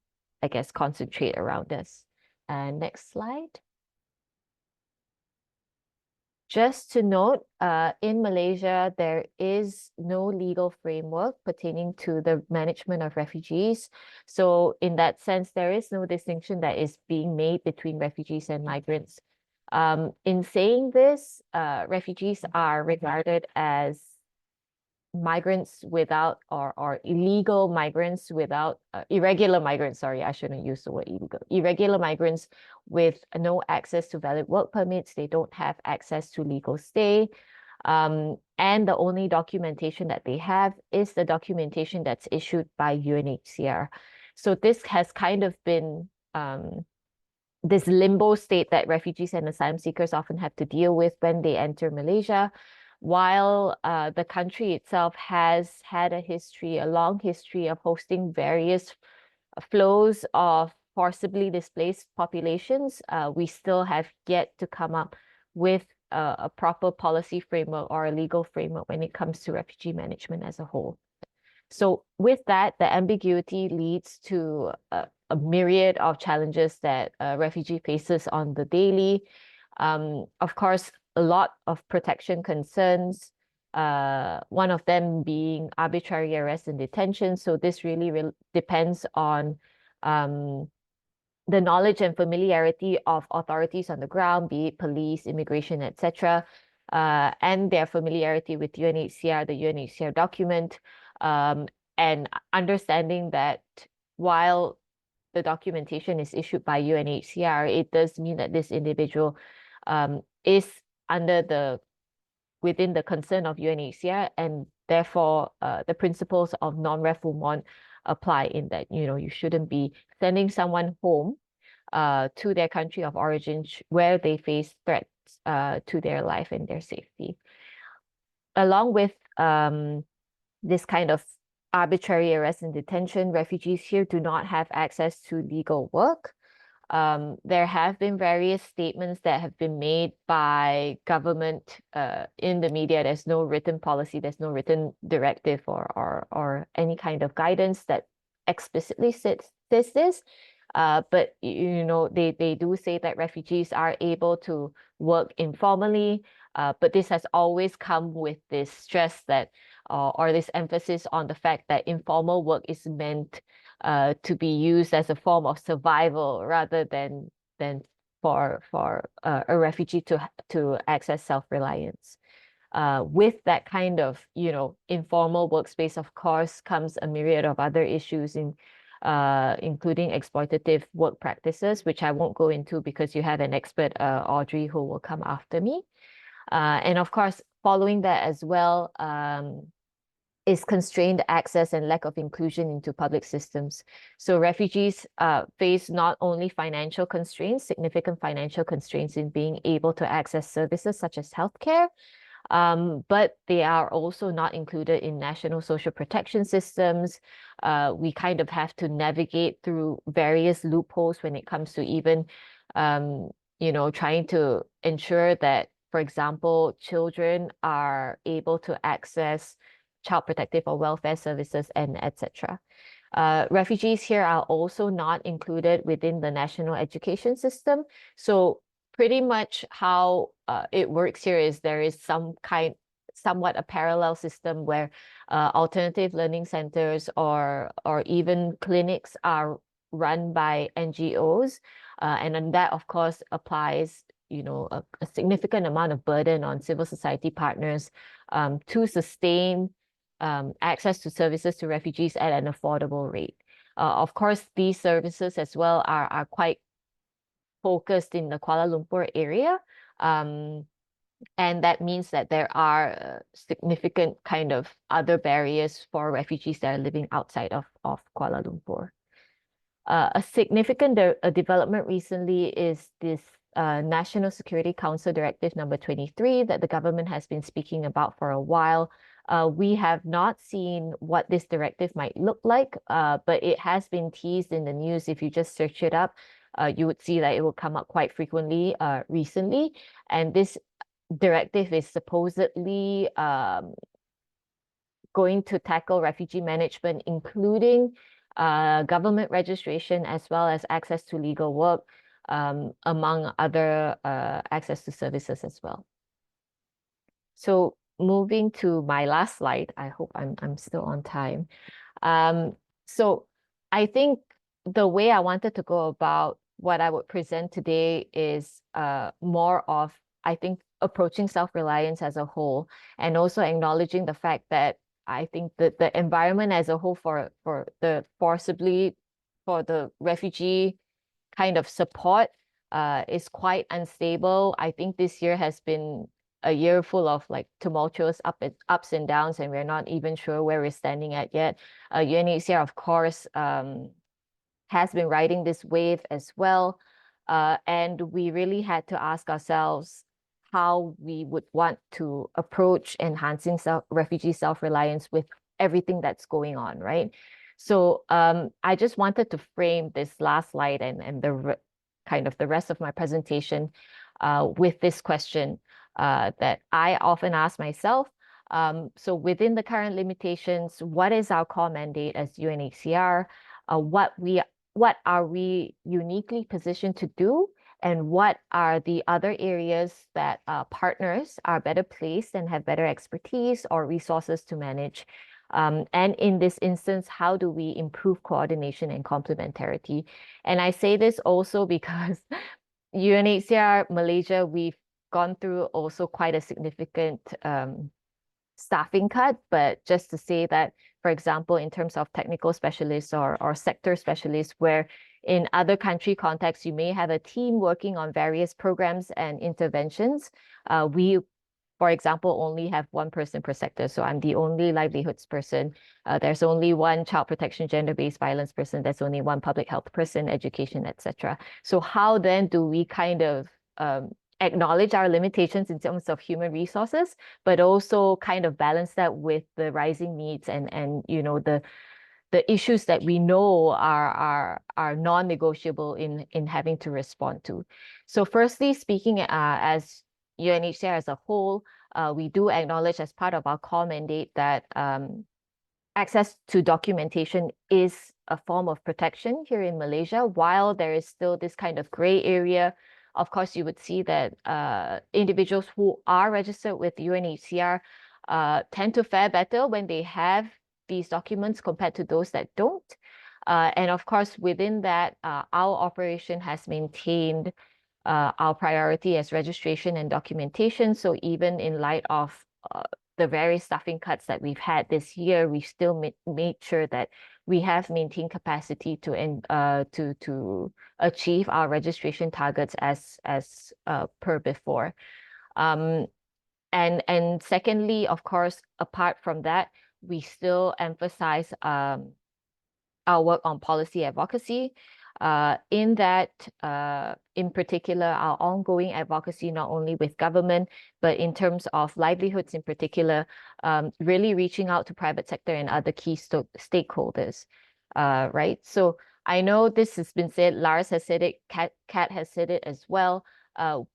I guess, concentrate around us. Next slide. Just to note, in Malaysia, there is no legal framework pertaining to the management of refugees. So in that sense, there is no distinction that is being made between refugees and migrants. In saying this, refugees are regarded as migrants without or illegal migrants without irregular migrants, sorry, I shouldn't use the word illegal. Irregular migrants with no access to valid work permits. They don't have access to legal stay. And the only documentation that they have is the documentation that's issued by UNHCR. So this has kind of been this limbo state that refugees and asylum seekers often have to deal with when they enter Malaysia. While the country itself has had a long history of hosting various flows of forcibly displaced populations, we still have yet to come up with a proper policy framework or a legal framework when it comes to refugee management as a whole. So with that, the ambiguity leads to a myriad of challenges that a refugee faces on the daily. Of course, a lot of protection concerns, one of them being arbitrary arrest and detention. So this really depends on the knowledge and familiarity of authorities on the ground, be it police, immigration, etc., and their familiarity with UNHCR, the UNHCR document, and understanding that while the documentation is issued by UNHCR, it does mean that this individual is within the concern of UNHCR, and therefore the principles of non-refoulement apply in that, you know, you shouldn't be sending someone home to their country of origin where they face threats to their life and their safety. Along with this kind of arbitrary arrest and detention, refugees here do not have access to legal work. There have been various statements that have been made by government in the media. There's no written policy, there's no written directive or any kind of guidance that explicitly says this. But you know, they do say that refugees are able to work informally, but this has always come with this stress that or this emphasis on the fact that informal work is meant to be used as a form of survival rather than for a refugee to access self-reliance. With that kind of, you know, informal workspace, of course, comes a myriad of other issues including exploitative work practices, which I won't go into because you have an expert, Audrey, who will come after me. And of course, following that as well, is constrained access and lack of inclusion into public systems. So refugees face not only financial constraints, significant financial constraints in being able to access services such as healthcare, but they are also not included in national social protection systems. We kind of have to navigate through various loopholes when it comes to even, trying to ensure that, for example, children are able to access child protective or welfare services, and etc. Refugees here are also not included within the national education system. So pretty much how it works here is there is somewhat a parallel system where alternative learning centers or even clinics are run by NGOs, and then that of course applies a significant amount of burden on civil society partners to sustain access to services to refugees at an affordable rate. Of course, these services as well are quite focused in the Kuala Lumpur area. And that means that there are significant kind of other barriers for refugees that are living outside of Kuala Lumpur. A significant development recently is this National Security Council Directive number 23 that the government has been speaking about for a while. We have not seen what this directive might look like, but it has been teased in the news. If you just search it up, you would see that it will come up quite frequently recently. And this directive is supposedly going to tackle refugee management, including government registration, as well as access to legal work, among other access to services as well. So moving to my last slide, I hope I'm still on time. So I think the way I wanted to go about what I would present today is more of, I think, approaching self-reliance as a whole, and also acknowledging the fact that I think that the environment as a whole for the refugee kind of support is quite unstable. I think this year has been a year full of like tumultuous ups and downs, and we're not even sure where we're standing at yet. UNHCR, of course, has been riding this wave as well. And we really had to ask ourselves how we would want to approach enhancing refugee self-reliance with everything that's going on, right? So I just wanted to frame this last slide and the kind of the rest of my presentation with this question that I often ask myself. So within the current limitations, what is our core mandate as UNHCR? What are we uniquely positioned to do? And what are the other areas that partners are better placed and have better expertise or resources to manage? And in this instance, how do we improve coordination and complementarity? And I say this also because UNHCR Malaysia, we've gone through also quite a significant staffing cut, but just to say that, for example, in terms of technical specialists or sector specialists, where in other country contexts, you may have a team working on various programs and interventions. We, for example, only have one person per sector. So I'm the only livelihoods person. There's only one child protection, gender-based violence person. There's only one public health person, education, etc. So how then do we kind of acknowledge our limitations in terms of human resources, but also kind of balance that with the rising needs and the issues that we know are non-negotiable in having to respond to. So firstly, speaking as UNHCR as a whole, we do acknowledge as part of our core mandate that access to documentation is a form of protection here in Malaysia. While there is still this kind of gray area, of course, you would see that individuals who are registered with UNHCR tend to fare better when they have these documents compared to those that don't. And of course, within that, our operation has maintained our priority as registration and documentation. So even in light of the various staffing cuts that we've had this year, we still made sure that we have maintained capacity to achieve our registration targets as per before. And secondly, of course, apart from that, we still emphasize our work on policy advocacy. In that, in particular, our ongoing advocacy, not only with government, but in terms of livelihoods in particular, really reaching out to private sector and other key stakeholders, right? So I know this has been said, Lars has said it, Kat has said it as well.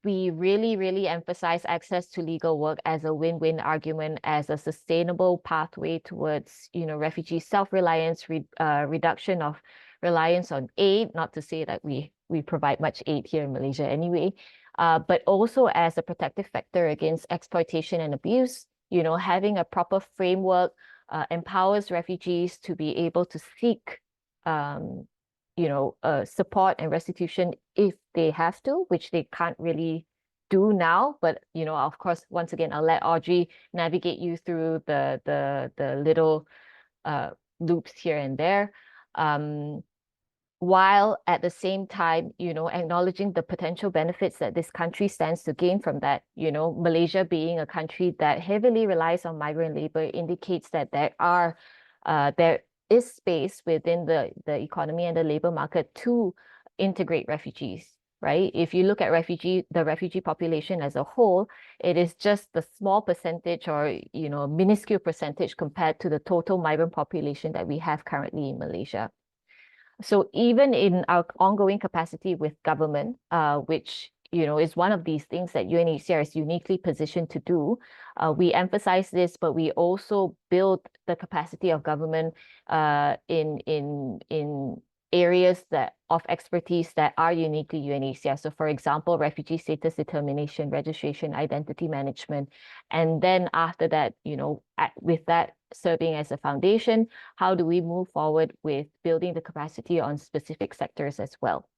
We really emphasize access to legal work as a win-win argument, as a sustainable pathway towards, refugee self-reliance, reduction of reliance on aid, not to say that we provide much aid here in Malaysia anyway, but also as a protective factor against exploitation and abuse. Having a proper framework empowers refugees to be able to seek support and restitution if they have to, which they can't really do now. But, of course, once again, I'll let Audrey navigate you through the little loops here and there. While at the same time, acknowledging the potential benefits that this country stands to gain from that. Malaysia being a country that heavily relies on migrant labor indicates that there is space within the economy and the labor market to integrate refugees, right? If you look at the refugee population as a whole, it is just the small percentage or, a minuscule percentage compared to the total migrant population that we have currently in Malaysia. So even in our ongoing capacity with government, which is one of these things that UNHCR is uniquely positioned to do, we emphasize this, but we also build the capacity of government in areas of expertise that are uniquely UNHCR. So for example, refugee status determination, registration, identity management. And then after that, with that serving as a foundation, how do we move forward with building the capacity on specific sectors as well?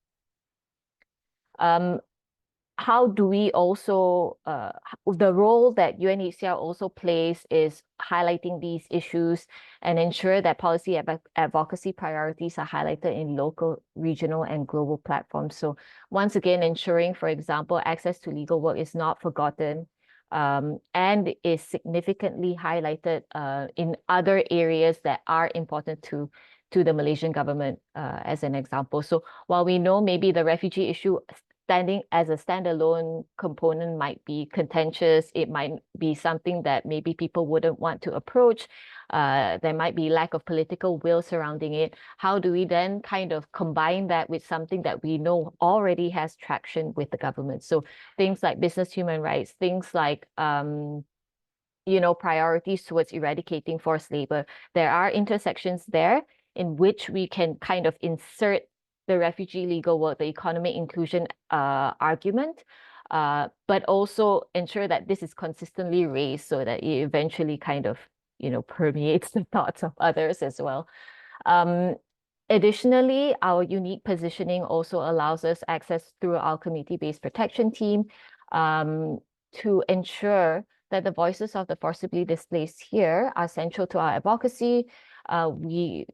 How do we also, the role that UNHCR also plays is highlighting these issues and ensure that policy advocacy priorities are highlighted in local, regional, and global platforms. So once again, ensuring, for example, access to legal work is not forgotten and is significantly highlighted in other areas that are important to the Malaysian government, as an example. So while we know maybe the refugee issue standing as a standalone component might be contentious, it might be something that maybe people wouldn't want to approach. There might be lack of political will surrounding it. How do we then kind of combine that with something that we know already has traction with the government? So things like business human rights, things like priorities towards eradicating forced labor. There are intersections there in which we can kind of insert the refugee legal work, the economic inclusion argument, but also ensure that this is consistently raised so that it eventually kind of, permeates the thoughts of others as well. Additionally, our unique positioning also allows us access through our community-based protection team to ensure that the voices of the forcibly displaced here are central to our advocacy. We,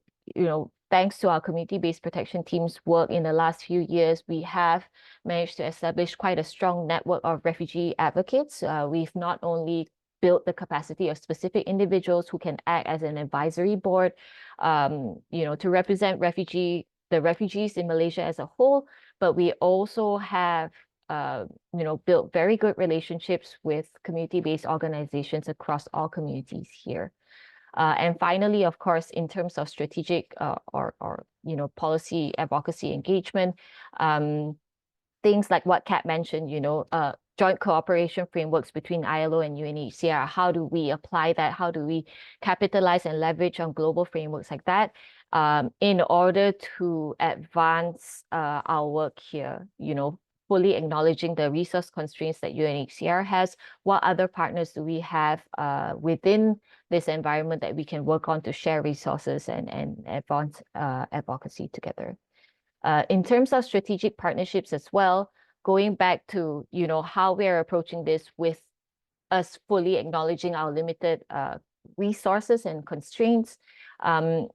thanks to our community-based protection team's work in the last few years, we have managed to establish quite a strong network of refugee advocates. We've not only built the capacity of specific individuals who can act as an advisory board, to represent the refugees in Malaysia as a whole, but we also have built very good relationships with community-based organizations across all communities here. And finally, of course, in terms of strategic or policy advocacy engagement, things like what Kat mentioned, joint cooperation frameworks between ILO and UNHCR. How do we apply that? How do we capitalize and leverage on global frameworks like that in order to advance our work here, fully acknowledging the resource constraints that UNHCR has? What other partners do we have within this environment that we can work on to share resources and advance advocacy together? In terms of strategic partnerships as well, going back to, how we're approaching this with us fully acknowledging our limited resources and constraints, and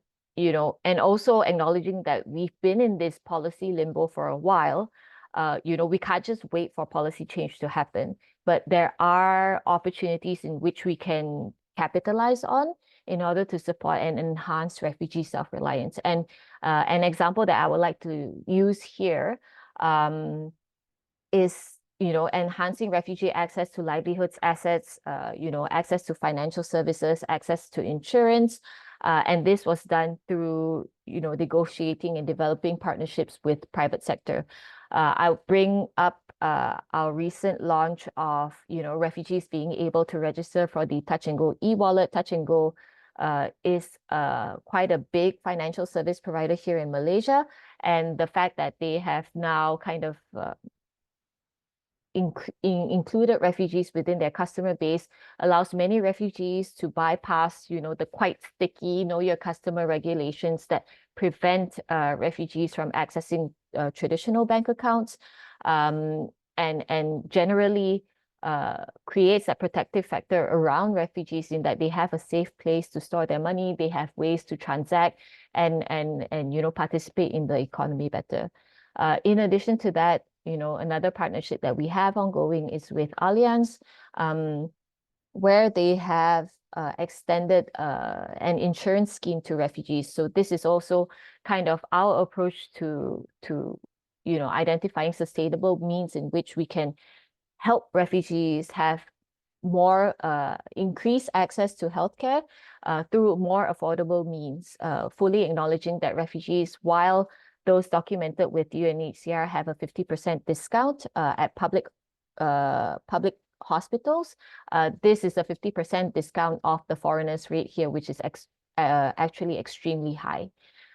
also acknowledging that we've been in this policy limbo for a while. We can't just wait for policy change to happen, but there are opportunities in which we can capitalize on in order to support and enhance refugee self-reliance. And an example that I would like to use here is, enhancing refugee access to livelihoods, assets, access to financial services, access to insurance. And this was done through, negotiating and developing partnerships with private sector. I'll bring up our recent launch of, refugees being able to register for the Touch and Go e-wallet. Touch and Go is quite a big financial service provider here in Malaysia. And the fact that they have now kind of included refugees within their customer base allows many refugees to bypass, the quite sticky know your customer regulations that prevent refugees from accessing traditional bank accounts, and generally creates a protective factor around refugees in that they have a safe place to store their money, they have ways to transact and participate in the economy better. In addition to that, another partnership that we have ongoing is with Allianz, where they have extended an insurance scheme to refugees. So this is also kind of our approach to identifying sustainable means in which we can help refugees have more increased access to healthcare through more affordable means, fully acknowledging that refugees, while those documented with UNHCR have a 50% discount at public hospitals. This is a 50% discount off the foreigners rate here, which is actually extremely high.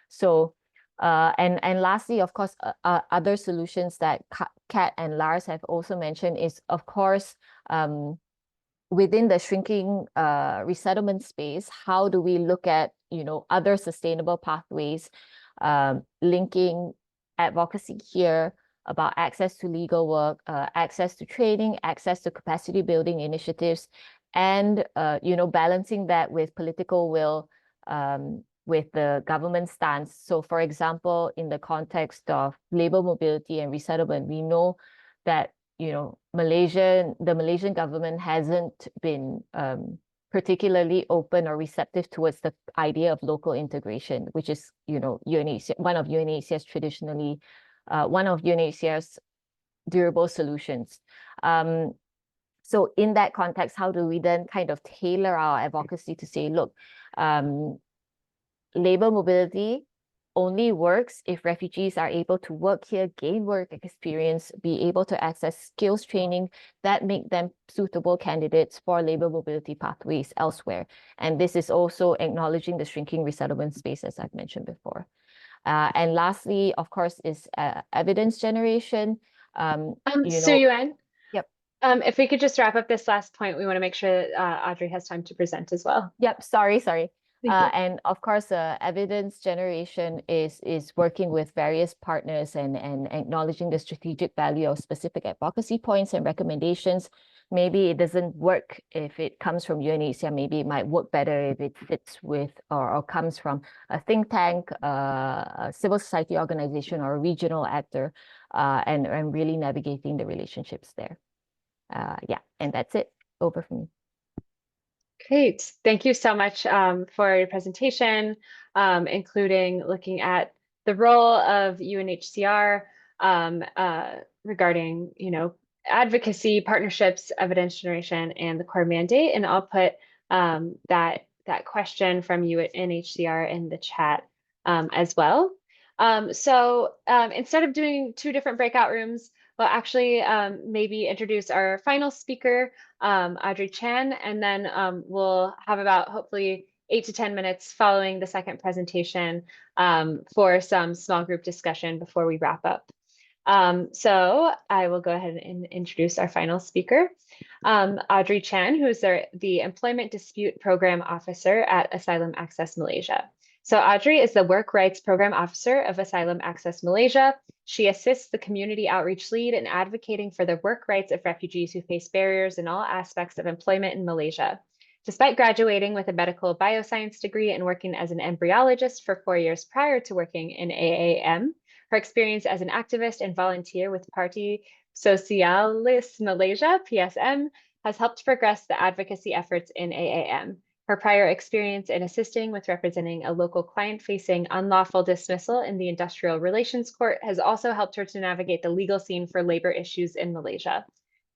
So, and lastly, of course, other solutions that Kat and Lars have also mentioned is, of course, within the shrinking resettlement space, how do we look at, other sustainable pathways, linking advocacy here about access to legal work, access to training, access to capacity building initiatives, and balancing that with political will, with the government stance. So for example, in the context of labor mobility and resettlement, we know that the Malaysian government hasn't been particularly open or receptive towards the idea of local integration, which is, UNHCR, one of UNHCR's durable solutions. So in that context, how do we then kind of tailor our advocacy to say, look, labor mobility only works if refugees are able to work here, gain work experience, be able to access skills training that make them suitable candidates for labor mobility pathways elsewhere. And this is also acknowledging the shrinking resettlement space, as I've mentioned before. And lastly, of course, is evidence generation.
Sue Yuan.
Yep.
If we could just wrap up this last point, we want to make sure that Audrey has time to present as well.
Yep. Sorry. And of course, evidence generation is working with various partners and acknowledging the strategic value of specific advocacy points and recommendations. Maybe it doesn't work if it comes from UNHCR. Maybe it might work better if it fits with or comes from a think tank, a civil society organization, or a regional actor, and really navigating the relationships there. Yeah, and that's it. Over for me.
Great. Thank you so much for your presentation, including looking at the role of UNHCR regarding, advocacy, partnerships, evidence generation, and the core mandate. And I'll put that question from UNHCR in the chat as well. So instead of doing two different breakout rooms, we'll actually maybe introduce our final speaker, Audrey Chan, and then we'll have about hopefully 8 to 10 minutes following the second presentation for some small group discussion before we wrap up. So I will go ahead and introduce our final speaker, Audrey Chan, who is the Employment Dispute Program Officer at Asylum Access Malaysia. So Audrey is the Work Rights Program Officer of Asylum Access Malaysia. She assists the community outreach lead in advocating for the work rights of refugees who face barriers in all aspects of employment in Malaysia. Despite graduating with a medical bioscience degree and working as an embryologist for 4 years prior to working in AAM, her experience as an activist and volunteer with Parti Sosialis Malaysia, PSM, has helped progress the advocacy efforts in AAM. Her prior experience in assisting with representing a local client facing unlawful dismissal in the Industrial Relations Court has also helped her to navigate the legal scene for labor issues in Malaysia.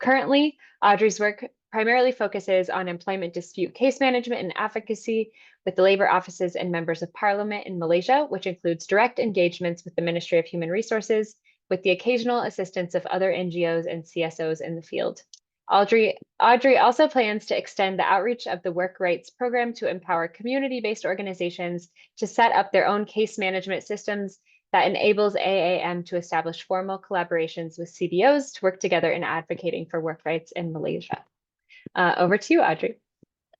Currently, Audrey's work primarily focuses on employment dispute case management and advocacy with the labor offices and members of parliament in Malaysia, which includes direct engagements with the Ministry of Human Resources, with the occasional assistance of other NGOs and CSOs in the field. Audrey also plans to extend the outreach of the Work Rights Program to empower community-based organizations to set up their own case management systems that enables AAM to establish formal collaborations with CBOs to work together in advocating for work rights in Malaysia. Over to you, Audrey.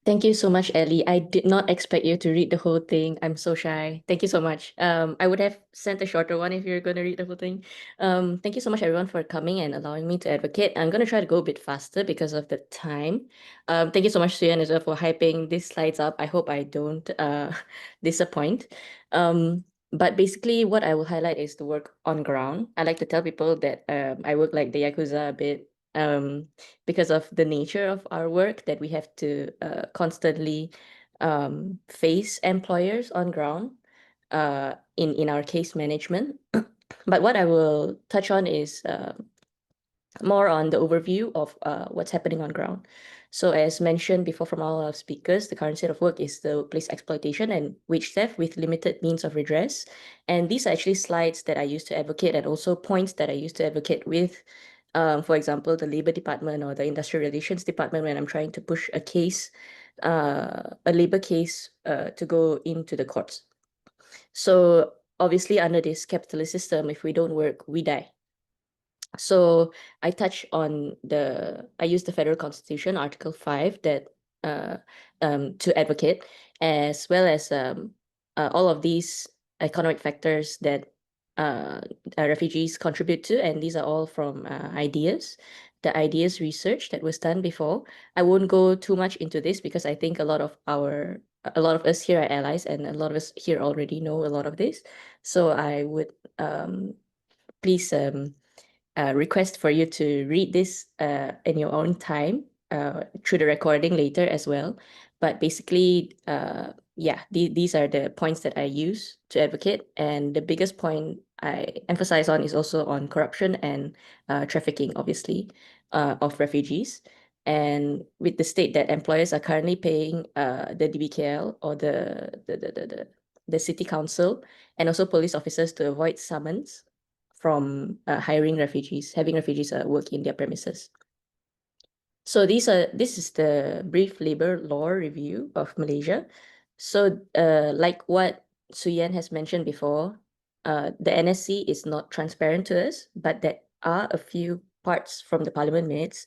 Thank you so much, Ellie. I did not expect you to read the whole thing. I'm so shy. Thank you so much. I would have sent a shorter one if you're going to read the whole thing. Thank you so much, everyone, for coming and allowing me to advocate. I'm going to try to go a bit faster because of the time. Thank you so much, Suyan, as well, for hyping these slides up. I hope I don't disappoint. But basically, what I will highlight is the work on ground. I like to tell people that I work like the Yakuza a bit. Because of the nature of our work, that we have to constantly face employers on ground in our case management. But what I will touch on is more on the overview of what's happening on ground. So as mentioned before from all our speakers, the current state of work is the workplace exploitation and wage theft with limited means of redress. And these are actually slides that I use to advocate and also points that I use to advocate with, for example, the Labor Department or the Industrial Relations Department when I'm trying to push a case, a labor case to go into the courts. So obviously under this capitalist system, if we don't work, we die. So I touch on I use the Federal Constitution, Article 5, that to advocate, as well as all of these economic factors that refugees contribute to, and these are all from the ideas research that was done before. I won't go too much into this because I think a lot of us here are allies, and a lot of us here already know a lot of this. So I would please request for you to read this in your own time through the recording later as well. But basically, yeah, these are the points that I use to advocate. And the biggest point I emphasize on is also on corruption and trafficking, obviously, of refugees. And with the state that employers are currently paying the DBKL or the city council and also police officers to avoid summons from having refugees work in their premises. So this is the brief labor law review of Malaysia. So like what Suyan has mentioned before, the NSC is not transparent to us, but there are a few parts from the Parliament minutes.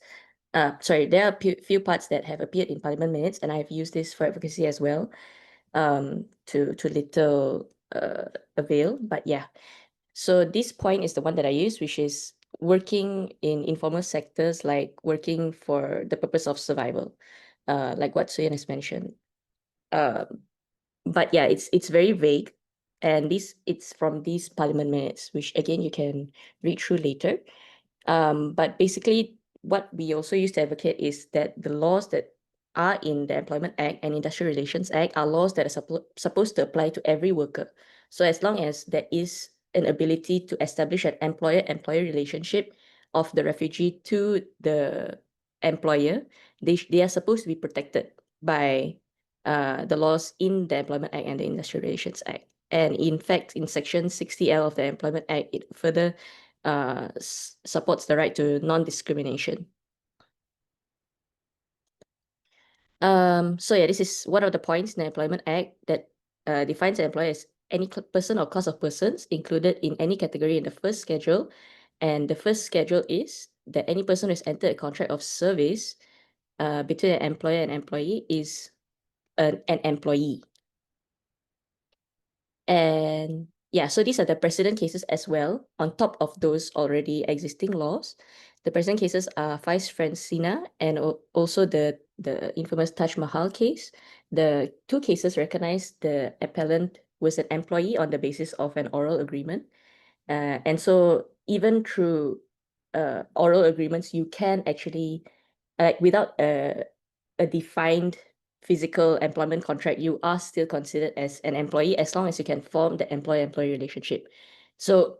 There are a few parts that have appeared in Parliament minutes, and I've used this for advocacy as well, to little avail. But yeah. So this point is the one that I use, which is working in informal sectors, like working for the purpose of survival, like what Suyan has mentioned. But yeah, it's very vague, and it's from these Parliament minutes, which again you can read through later. But basically, what we also use to advocate is that the laws that are in the Employment Act and Industrial Relations Act are laws that are supposed to apply to every worker. So as long as there is an ability to establish an employer-employer relationship of the refugee to the employer, they are supposed to be protected by the laws in the Employment Act and the Industrial Relations Act. And in fact, in Section 60L of the Employment Act, it further supports the right to non-discrimination. So yeah, this is one of the points in the Employment Act that defines an employer as any person or class of persons included in any category in the first schedule. And the first schedule is that any person who has entered a contract of service between an employer and employee is an employee. And yeah, so these are the precedent cases as well, on top of those already existing laws. The precedent cases are Vice Francina and also the infamous Taj Mahal case. The two cases recognize the appellant was an employee on the basis of an oral agreement. And so even through oral agreements, you can actually, without a defined physical employment contract, you are still considered as an employee as long as you can form the employer-employee relationship. So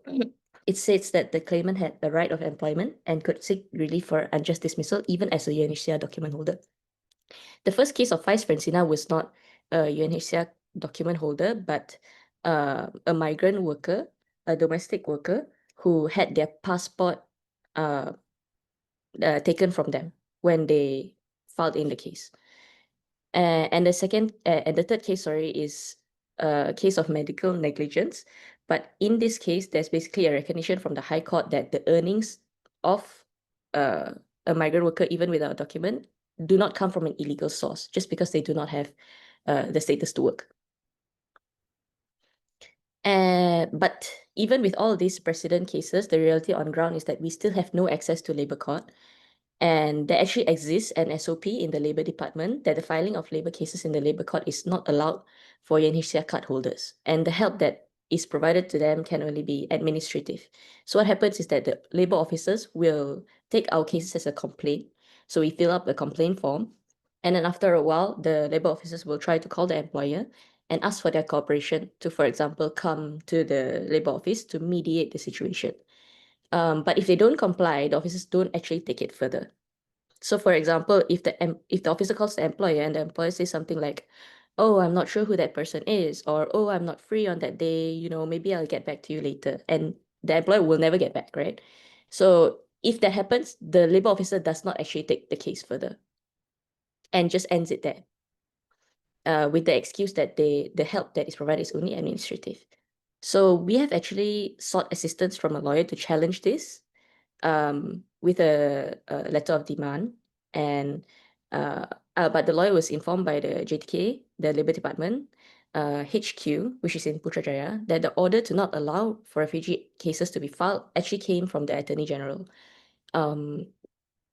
it states that the claimant had the right of employment and could seek relief for unjust dismissal even as a UNHCR document holder. The first case of Vice Francina was not a UNHCR document holder, but a migrant worker, a domestic worker who had their passport taken from them when they filed in the case. And the third case, is a case of medical negligence. But in this case, there's basically a recognition from the High Court that the earnings of a migrant worker, even without a document, do not come from an illegal source just because they do not have the status to work. But even with all of these precedent cases, the reality on ground is that we still have no access to Labour Court. And there actually exists an SOP in the Labour Department that the filing of labour cases in the Labour Court is not allowed for UNHCR card holders. And the help that is provided to them can only be administrative. So what happens is that the labour officers will take our cases as a complaint. So we fill up a complaint form. And then after a while, the labour officers will try to call the employer and ask for their cooperation to, for example, come to the labour office to mediate the situation. But if they don't comply, the officers don't actually take it further. So for example, if the officer calls the employer and the employer says something like, oh, I'm not sure who that person is, or oh, I'm not free on that day, you know, maybe I'll get back to you later. And the employer will never get back, right? So if that happens, the labour officer does not actually take the case further and just ends it there. With the excuse that the help that is provided is only administrative. So we have actually sought assistance from a lawyer to challenge this with a letter of demand. And but the lawyer was informed by the JTK, the Labour Department, HQ, which is in Putrajaya, that the order to not allow for refugee cases to be filed actually came from the Attorney General.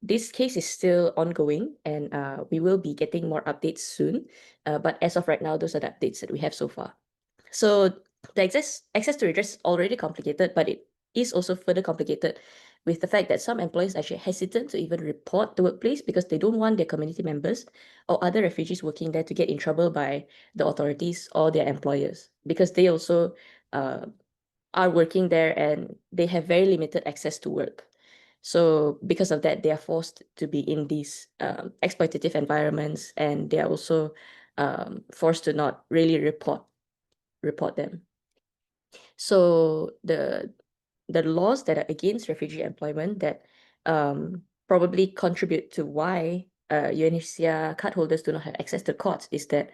This case is still ongoing, and we will be getting more updates soon. But as of right now, those are the updates that we have so far. So the access to redress is already complicated, but it is also further complicated with the fact that some employees are actually hesitant to even report the workplace because they don't want their community members or other refugees working there to get in trouble by the authorities or their employers, because they also are working there and they have very limited access to work. So because of that, they are forced to be in these exploitative environments, and they are also forced to not really report them. So the laws that are against refugee employment that probably contribute to why UNHCR card holders do not have access to courts is that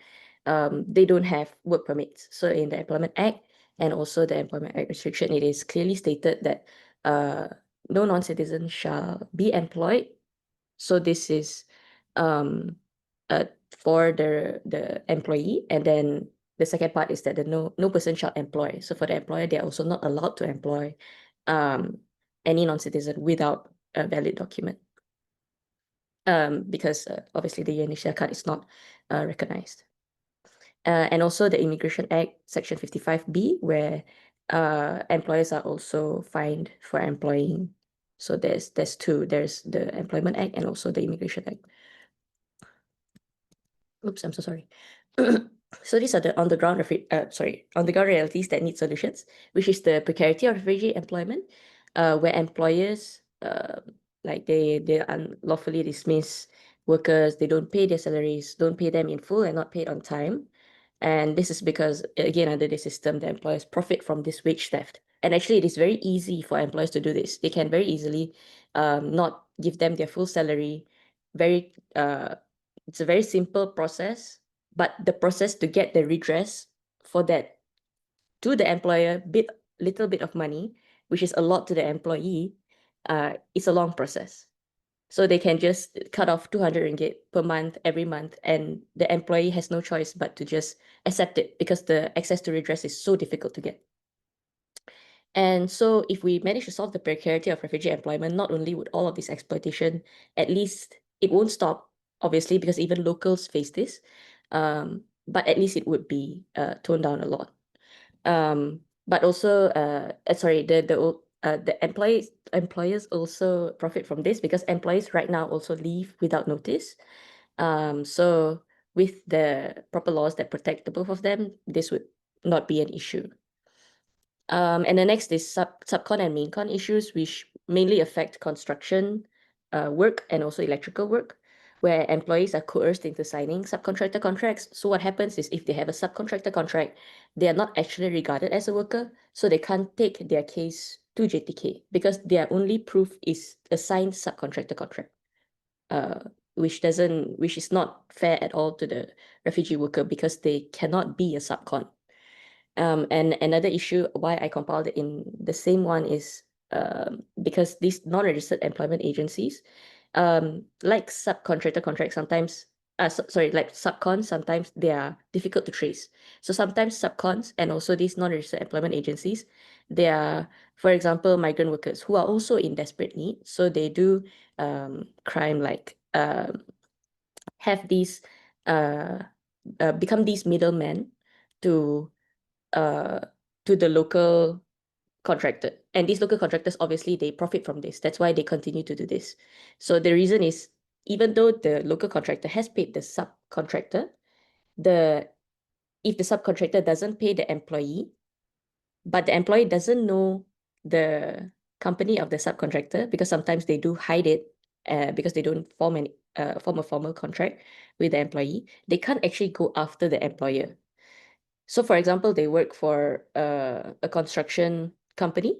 they don't have work permits. So in the Employment Act and also the Employment Act restriction, it is clearly stated that no non-citizen shall be employed. So this is for the employee, and then the second part is that no person shall employ. So for the employer, they are also not allowed to employ any non-citizen without a valid document. Because obviously the UNHCR card is not recognized. And also the Immigration Act, Section 55B, where employers are also fined for employing. So there's two. There's the Employment Act and also the Immigration Act. Oops, I'm so sorry. So these are the on-the-ground realities that need solutions, which is the precarity of refugee employment, where employers like they unlawfully dismiss workers, they don't pay their salaries, don't pay them in full and not paid on time. And this is because, again, under the system, the employers profit from this wage theft. And actually, it is very easy for employers to do this. They can very easily not give them their full salary. It's a very simple process, but the process to get the redress for that to the employer, little bit of money, which is a lot to the employee, it's a long process. So they can just cut off 200 ringgit per month every month, and the employee has no choice but to just accept it because the access to redress is so difficult to get. And so if we manage to solve the precarity of refugee employment, not only would all of this exploitation, at least it won't stop, obviously, because even locals face this, but at least it would be toned down a lot. But also, the employers also profit from this because employees right now also leave without notice. So with the proper laws that protect the both of them, this would not be an issue. And the next is subcon and maincon issues, which mainly affect construction work and also electrical work, where employees are coerced into signing subcontractor contracts. So what happens is if they have a subcontractor contract, they are not actually regarded as a worker, so they can't take their case to JTK because their only proof is a signed subcontractor contract, which is not fair at all to the refugee worker because they cannot be a subcon. And another issue why I compiled it in the same one is because these non-registered employment agencies, like subcontractor contracts, sometimes, like subcons, sometimes they are difficult to trace. So sometimes subcons and also these non-registered employment agencies, they are, for example, migrant workers who are also in desperate need. So they do crime like have these become these middlemen to the local contractor. And these local contractors, obviously, they profit from this. That's why they continue to do this. So the reason is, even though the local contractor has paid the subcontractor, if the subcontractor doesn't pay the employee, but the employee doesn't know the company of the subcontractor, because sometimes they do hide it because they don't form a formal contract with the employee, they can't actually go after the employer. So for example, they work for a construction company.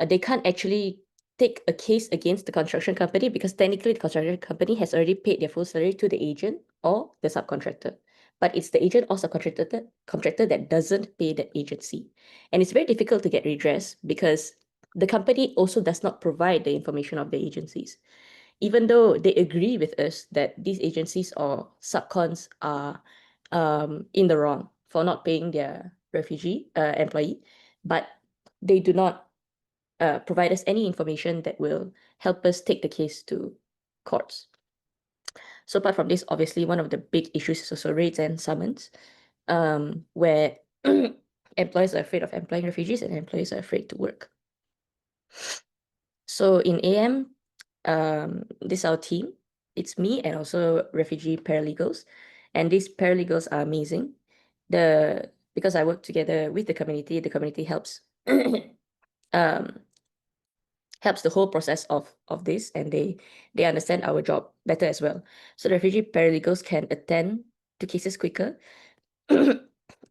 They can't actually take a case against the construction company because technically the construction company has already paid their full salary to the agent or the subcontractor. But it's the agent or contractor that doesn't pay the agency. And it's very difficult to get redress because the company also does not provide the information of the agencies. Even though they agree with us that these agencies or subcons are in the wrong for not paying their refugee employee, but they do not provide us any information that will help us take the case to courts. So apart from this, obviously, one of the big issues is also raids and summons, where employers are afraid of employing refugees and employees are afraid to work. So in AM, this is our team. It's me and also refugee paralegals. And these paralegals are amazing. Because I work together with the community helps helps the whole process of this, and they understand our job better as well. So the refugee paralegals can attend to cases quicker.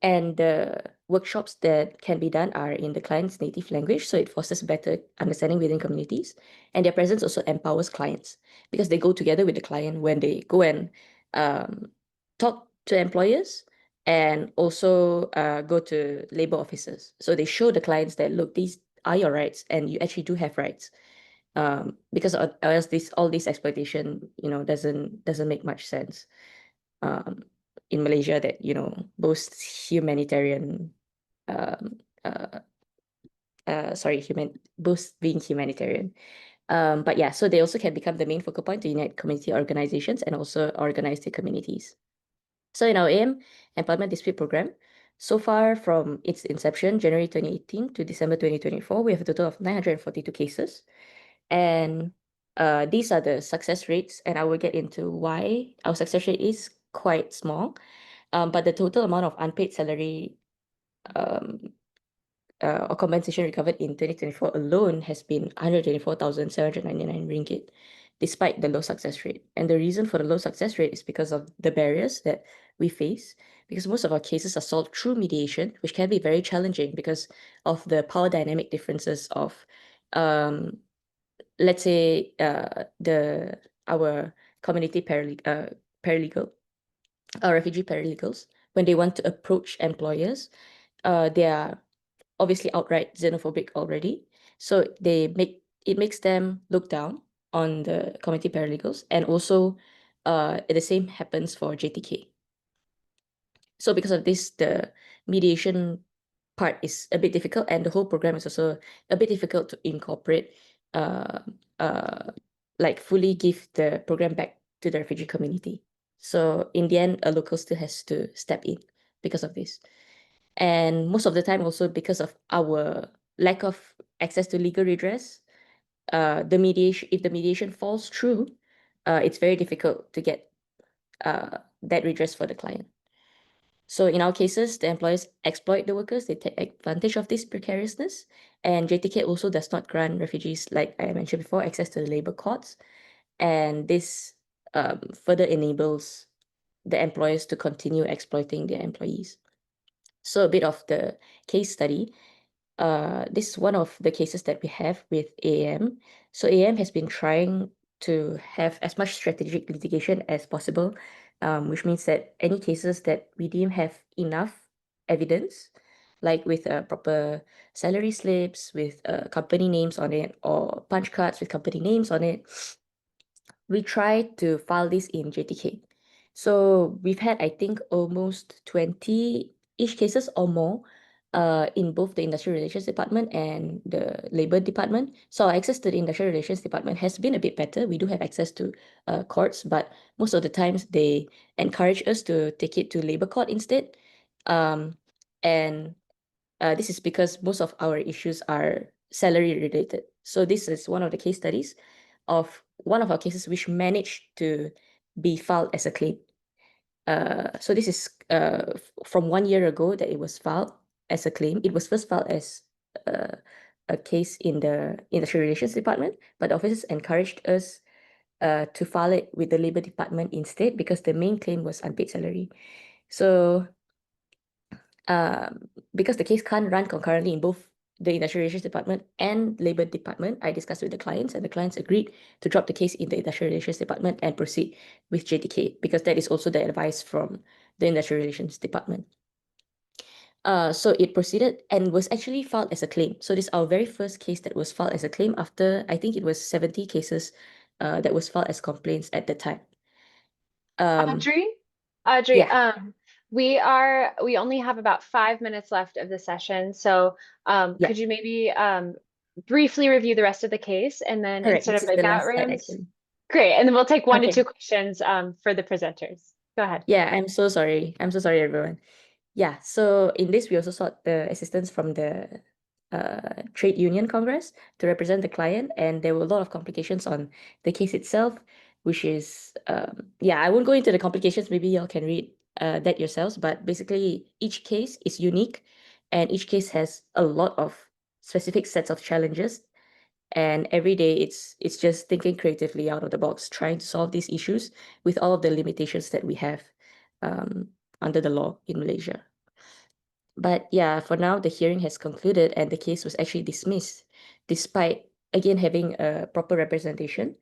And the workshops that can be done are in the client's native language, so it fosters better understanding within communities. And their presence also empowers clients because they go together with the client when they go and talk to employers and also go to labor officers. So they show the clients that, look, these are your rights and you actually do have rights. Because else all this exploitation, doesn't make much sense. In Malaysia that, boasts humanitarian, boasts being humanitarian. But yeah, so they also can become the main focal point to unite community organizations and also organize their communities. So in our AM Employment Dispute Program, so far from its inception, January 2018 to December 2024, we have a total of 942 cases. And these are the success rates, and I will get into why our success rate is quite small. But the total amount of unpaid salary or compensation recovered in 2024 alone has been 124,799 ringgit, despite the low success rate. And the reason for the low success rate is because of the barriers that we face, because most of our cases are solved through mediation, which can be very challenging because of the power dynamic differences of, let's say, our community paralegal, refugee paralegals, when they want to approach employers, they are obviously outright xenophobic already. So it makes them look down on the community paralegals, and also the same happens for JTK. So because of this, the mediation part is a bit difficult, and the whole program is also a bit difficult to incorporate, like fully give the program back to the refugee community. So in the end, a local still has to step in because of this. And most of the time also because of our lack of access to legal redress, if the mediation falls through, it's very difficult to get that redress for the client. So in our cases, the employers exploit the workers, they take advantage of this precariousness, and JTK also does not grant refugees, like I mentioned before, access to the labor courts, and this further enables the employers to continue exploiting their employees. So a bit of the case study. This is one of the cases that we have with AAM. So AAM has been trying to have as much strategic litigation as possible, which means that any cases that we deem have enough evidence, like with proper salary slips, with company names on it, or punch cards with company names on it, we try to file this in JTK. So we've had, I think, almost 20-ish cases or more in both the Industrial Relations Department and the Labor Department. So our access to the Industrial Relations Department has been a bit better. We do have access to courts, but most of the times they encourage us to take it to Labor Court instead. And this is because most of our issues are salary related. So this is one of the case studies of one of our cases which managed to be filed as a claim. So this is from 1 year ago that it was filed as a claim. It was first filed as a case in the Industrial Relations Department, but the officers encouraged us to file it with the Labor Department instead because the main claim was unpaid salary. So because the case can't run concurrently in both the Industrial Relations Department and Labor Department, I discussed with the clients, and the clients agreed to drop the case in the Industrial Relations Department and proceed with JTK, because that is also the advice from the Industrial Relations Department. So it proceeded and was actually filed as a claim. So this is our very first case that was filed as a claim after, I think it was 70 cases that was filed as complaints at the time.
Audrey,
Yeah.
we only have about 5 minutes left of the session. So
Yeah.
could you maybe briefly review the rest of the case, and then
Correct.
instead of
This is the
breakout
last slide,
rooms?
actually.
Great, and then we'll take 1 to
Okay.
2 questions for the presenters. Go ahead.
Yeah, I'm so sorry. I'm so sorry, everyone. Yeah, so in this, we also sought the assistance from the Trade Union Congress to represent the client, and there were a lot of complications on the case itself, which is, yeah, I won't go into the complications. Maybe y'all can read that yourselves, but basically each case is unique, and each case has a lot of specific sets of challenges. And every day it's just thinking creatively out of the box, trying to solve these issues with all of the limitations that we have under the law in Malaysia. But yeah, for now, the hearing has concluded and the case was actually dismissed, despite, again, having a proper representation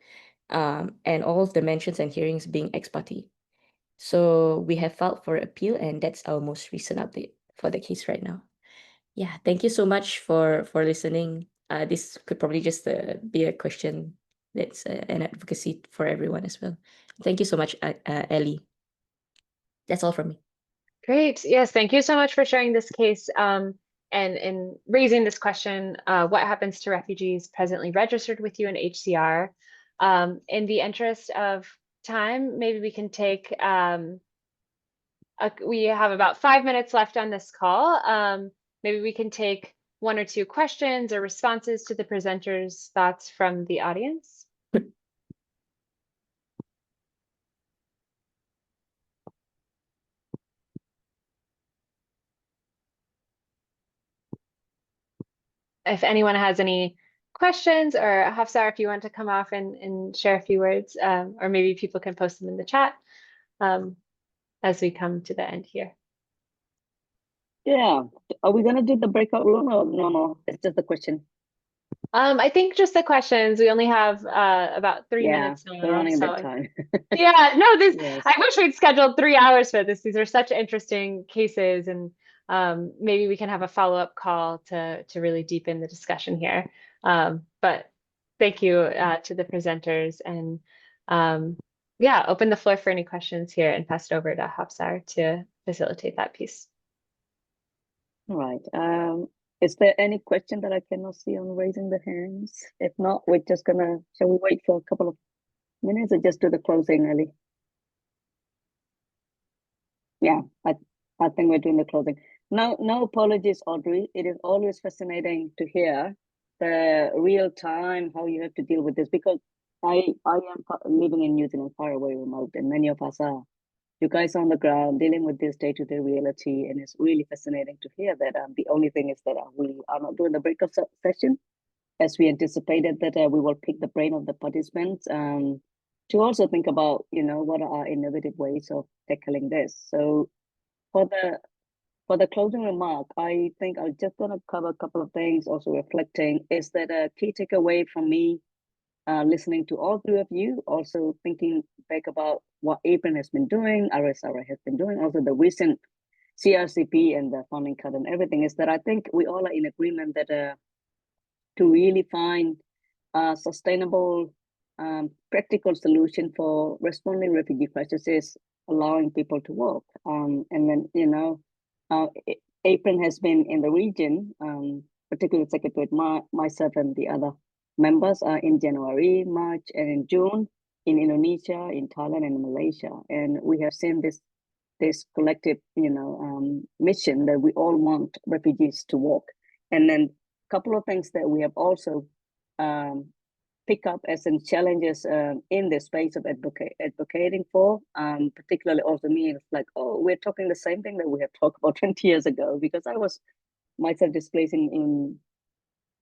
and all of the mentions and hearings being ex parte. So we have filed for appeal, and that's our most recent update for the case right now. Yeah, thank you so much for listening. This could probably just be a question that's an advocacy for everyone as well. Thank you so much, Ellie. That's all from me.
Great. Yes, thank you so much for sharing this case and raising this question. What happens to refugees presently registered with UNHCR? In the interest of time, maybe we can take, we have about 5 minutes left on this call. Maybe we can take 1 or 2 questions or responses to the presenters' thoughts from the audience. If anyone has any questions, or Hafsar, if you want to come off and share a few words, or maybe people can post them in the chat as we come to the end here.
Yeah, are we gonna do the breakout room or no? It's just a question.
I think just the questions. We only have about 3 minutes now.
We're running a bit
So
time.
yeah, no, this
Yes.
I wish we'd scheduled 3 hours for this. These are such interesting cases, and maybe we can have a follow-up call to really deepen the discussion here. But thank you to the presenters, and yeah, open the floor for any questions here and pass it over to Hafsar to facilitate that piece.
All right. Is there any question that I cannot see on raising the hands? If not, we're just gonna, shall we wait for a couple of minutes or just do the closing, Ellie? Yeah, I think we're doing the closing. No apologies, Audrey. It is always fascinating to hear the real time, how you have to deal with this, because I am living in New Zealand, far away, remote, and many of us are you guys on the ground dealing with this day-to-day reality, and it's really fascinating to hear that. The only thing is that we are not doing the breakout session, as we anticipated that we will pick the brain of the participants to also think about, what are innovative ways of tackling this. So for the closing remark, I think I'm just going to cover a couple of things, also reflecting, is that a key takeaway from me, listening to all three of you, also thinking back about what APRRN has been doing, RSRI has been doing, also the recent CRCP and the funding cut and everything, is that I think we all are in agreement that to really find a sustainable, practical solution for responding refugee crises, allowing people to work. And then, APRRN has been in the region, particularly Secretary myself and the other members in January, March, and in June in Indonesia, in Thailand, and in Malaysia. And we have seen this collective, mission that we all want refugees to work. And then a couple of things that we have also pick up as in challenges in the space of advocating for, particularly also me, it's like, oh, we're talking the same thing that we have talked about 20 years ago, because I was myself displaced in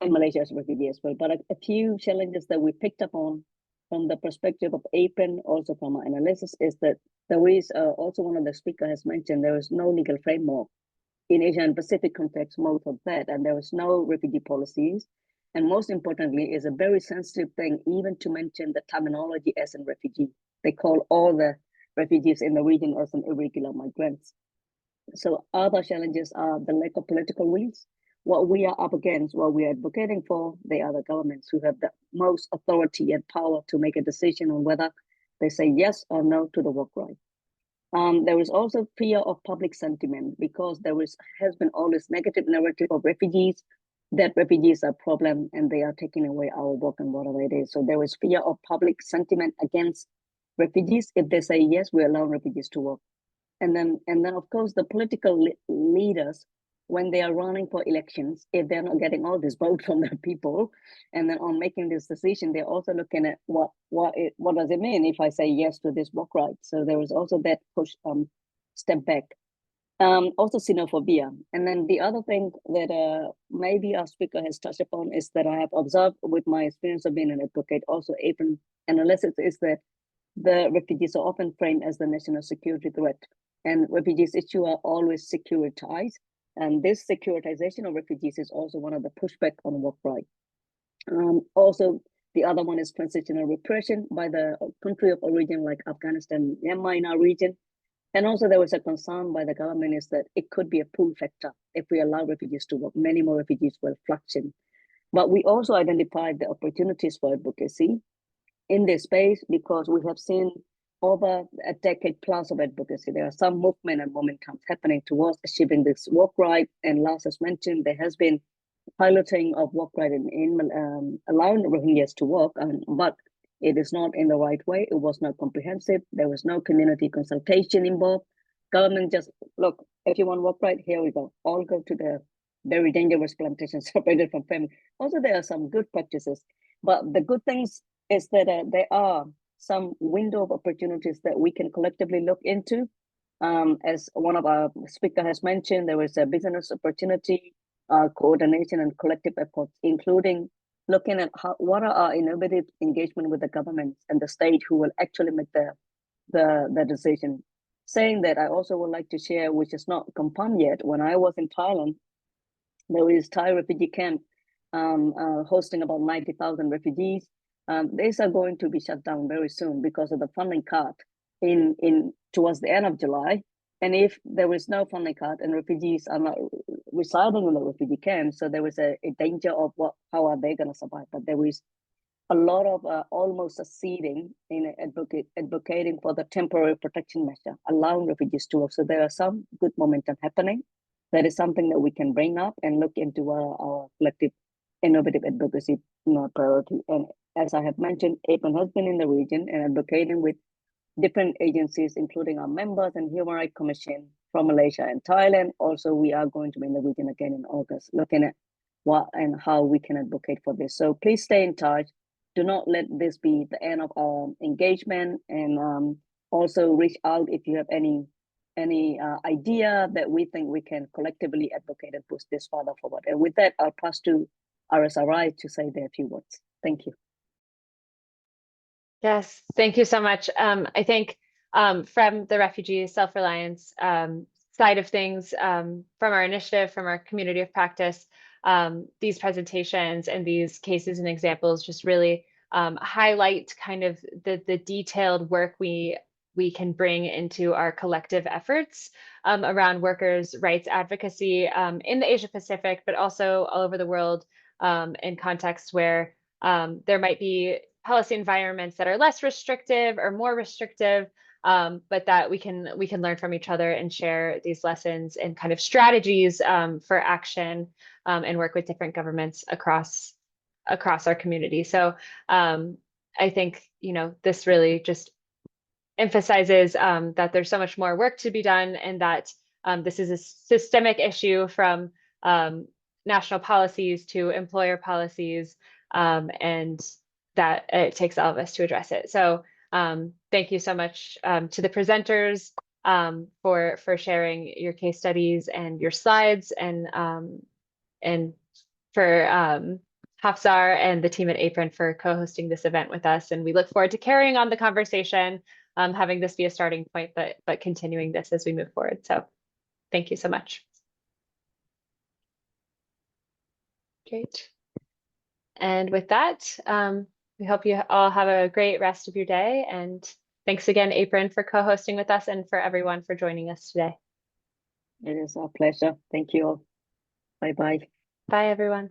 Malaysia as a refugee as well. But a few challenges that we picked up on from the perspective of APRRN, also from our analysis, is that there is also, one of the speakers has mentioned, there is no legal framework in Asia and Pacific context, most of that, and there is no refugee policies. And most importantly, is a very sensitive thing, even to mention the terminology as a refugee. They call all the refugees in the region as an irregular migrants. So other challenges are the lack of political wills. What we are up against, what we are advocating for, they are the governments who have the most authority and power to make a decision on whether they say yes or no to the work right. There is also fear of public sentiment, because there has been all this negative narrative of refugees, that refugees are a problem and they are taking away our work and whatever it is. So there is fear of public sentiment against refugees if they say, yes, we allow refugees to work. And then of course, the political leaders, when they are running for elections, if they're not getting all this vote from the people, and then on making this decision, they're also looking at what does it mean if I say yes to this work right? So there was also that push, step back. Also xenophobia. And then the other thing that maybe our speaker has touched upon is that I have observed with my experience of being an advocate, also APRRN analysis, is that the refugees are often framed as the national security threat, and refugees issue are always securitized. And this securitization of refugees is also one of the pushback on work right. Also, the other one is transitional repression by the country of origin, like Afghanistan, Myanmar in our region. And also there was a concern by the government is that it could be a pull factor. If we allow refugees to work, many more refugees will flood in. But we also identified the opportunities for advocacy in this space, because we have seen over a decade plus of advocacy. There are some movement and momentums happening towards achieving this work right. And last, as mentioned, there has been piloting of work right in allowing Rohingyas to work, but it is not in the right way. It was not comprehensive. There was no community consultation involved. Government just, look, if you want work right, here we go. All go to the very dangerous plantations separated from family. Also, there are some good practices, but the good things is that there are some window of opportunities that we can collectively look into. As one of our speakers has mentioned, there is a business opportunity, coordination and collective efforts, including looking at what are our innovative engagement with the government and the state who will actually make the decision. Saying that, I also would like to share, which is not confirmed yet, when I was in Thailand, there is Thai refugee camp hosting about 90,000 refugees. These are going to be shut down very soon because of the funding cut towards the end of July. And if there is no funding cut and refugees are not residing in the refugee camps, so there is a danger of how are they going to survive? But there is a lot of almost succeeding in advocating for the temporary protection measure, allowing refugees to work. So there are some good momentum happening. That is something that we can bring up and look into our collective innovative advocacy priority. And as I have mentioned, APRRN has been in the region and advocating with different agencies, including our members and Human Rights Commission from Malaysia and Thailand. Also, we are going to be in the region again in August, looking at what and how we can advocate for this. So please stay in touch. Do not let this be the end of our engagement. And also reach out if you have any idea that we think we can collectively advocate and push this further forward. And with that, I'll pass to RSRI to say their few words. Thank you.
Yes, thank you so much. I think from the Refugee Self-Reliance side of things, from our initiative, from our community of practice, these presentations and these cases and examples just really highlight kind of the detailed work we can bring into our collective efforts around workers' rights advocacy in the Asia-Pacific, but also all over the world in contexts where there might be policy environments that are less restrictive or more restrictive, but that we can learn from each other and share these lessons and kind of strategies for action and work with different governments across our community. So I think, you know, this really just emphasizes that there's so much more work to be done, and that this is a systemic issue from national policies to employer policies, and that it takes all of us to address it. So thank you so much to the presenters for sharing your case studies and your slides, and for Hafsar and the team at APRRN for co-hosting this event with us. And we look forward to carrying on the conversation, having this be a starting point, but continuing this as we move forward. So thank you so much. Great. And with that, we hope you all have a great rest of your day. And thanks again, APRRN, for co-hosting with us, and for everyone for joining us today.
It is our pleasure. Thank you all. Bye-bye.
Bye, everyone.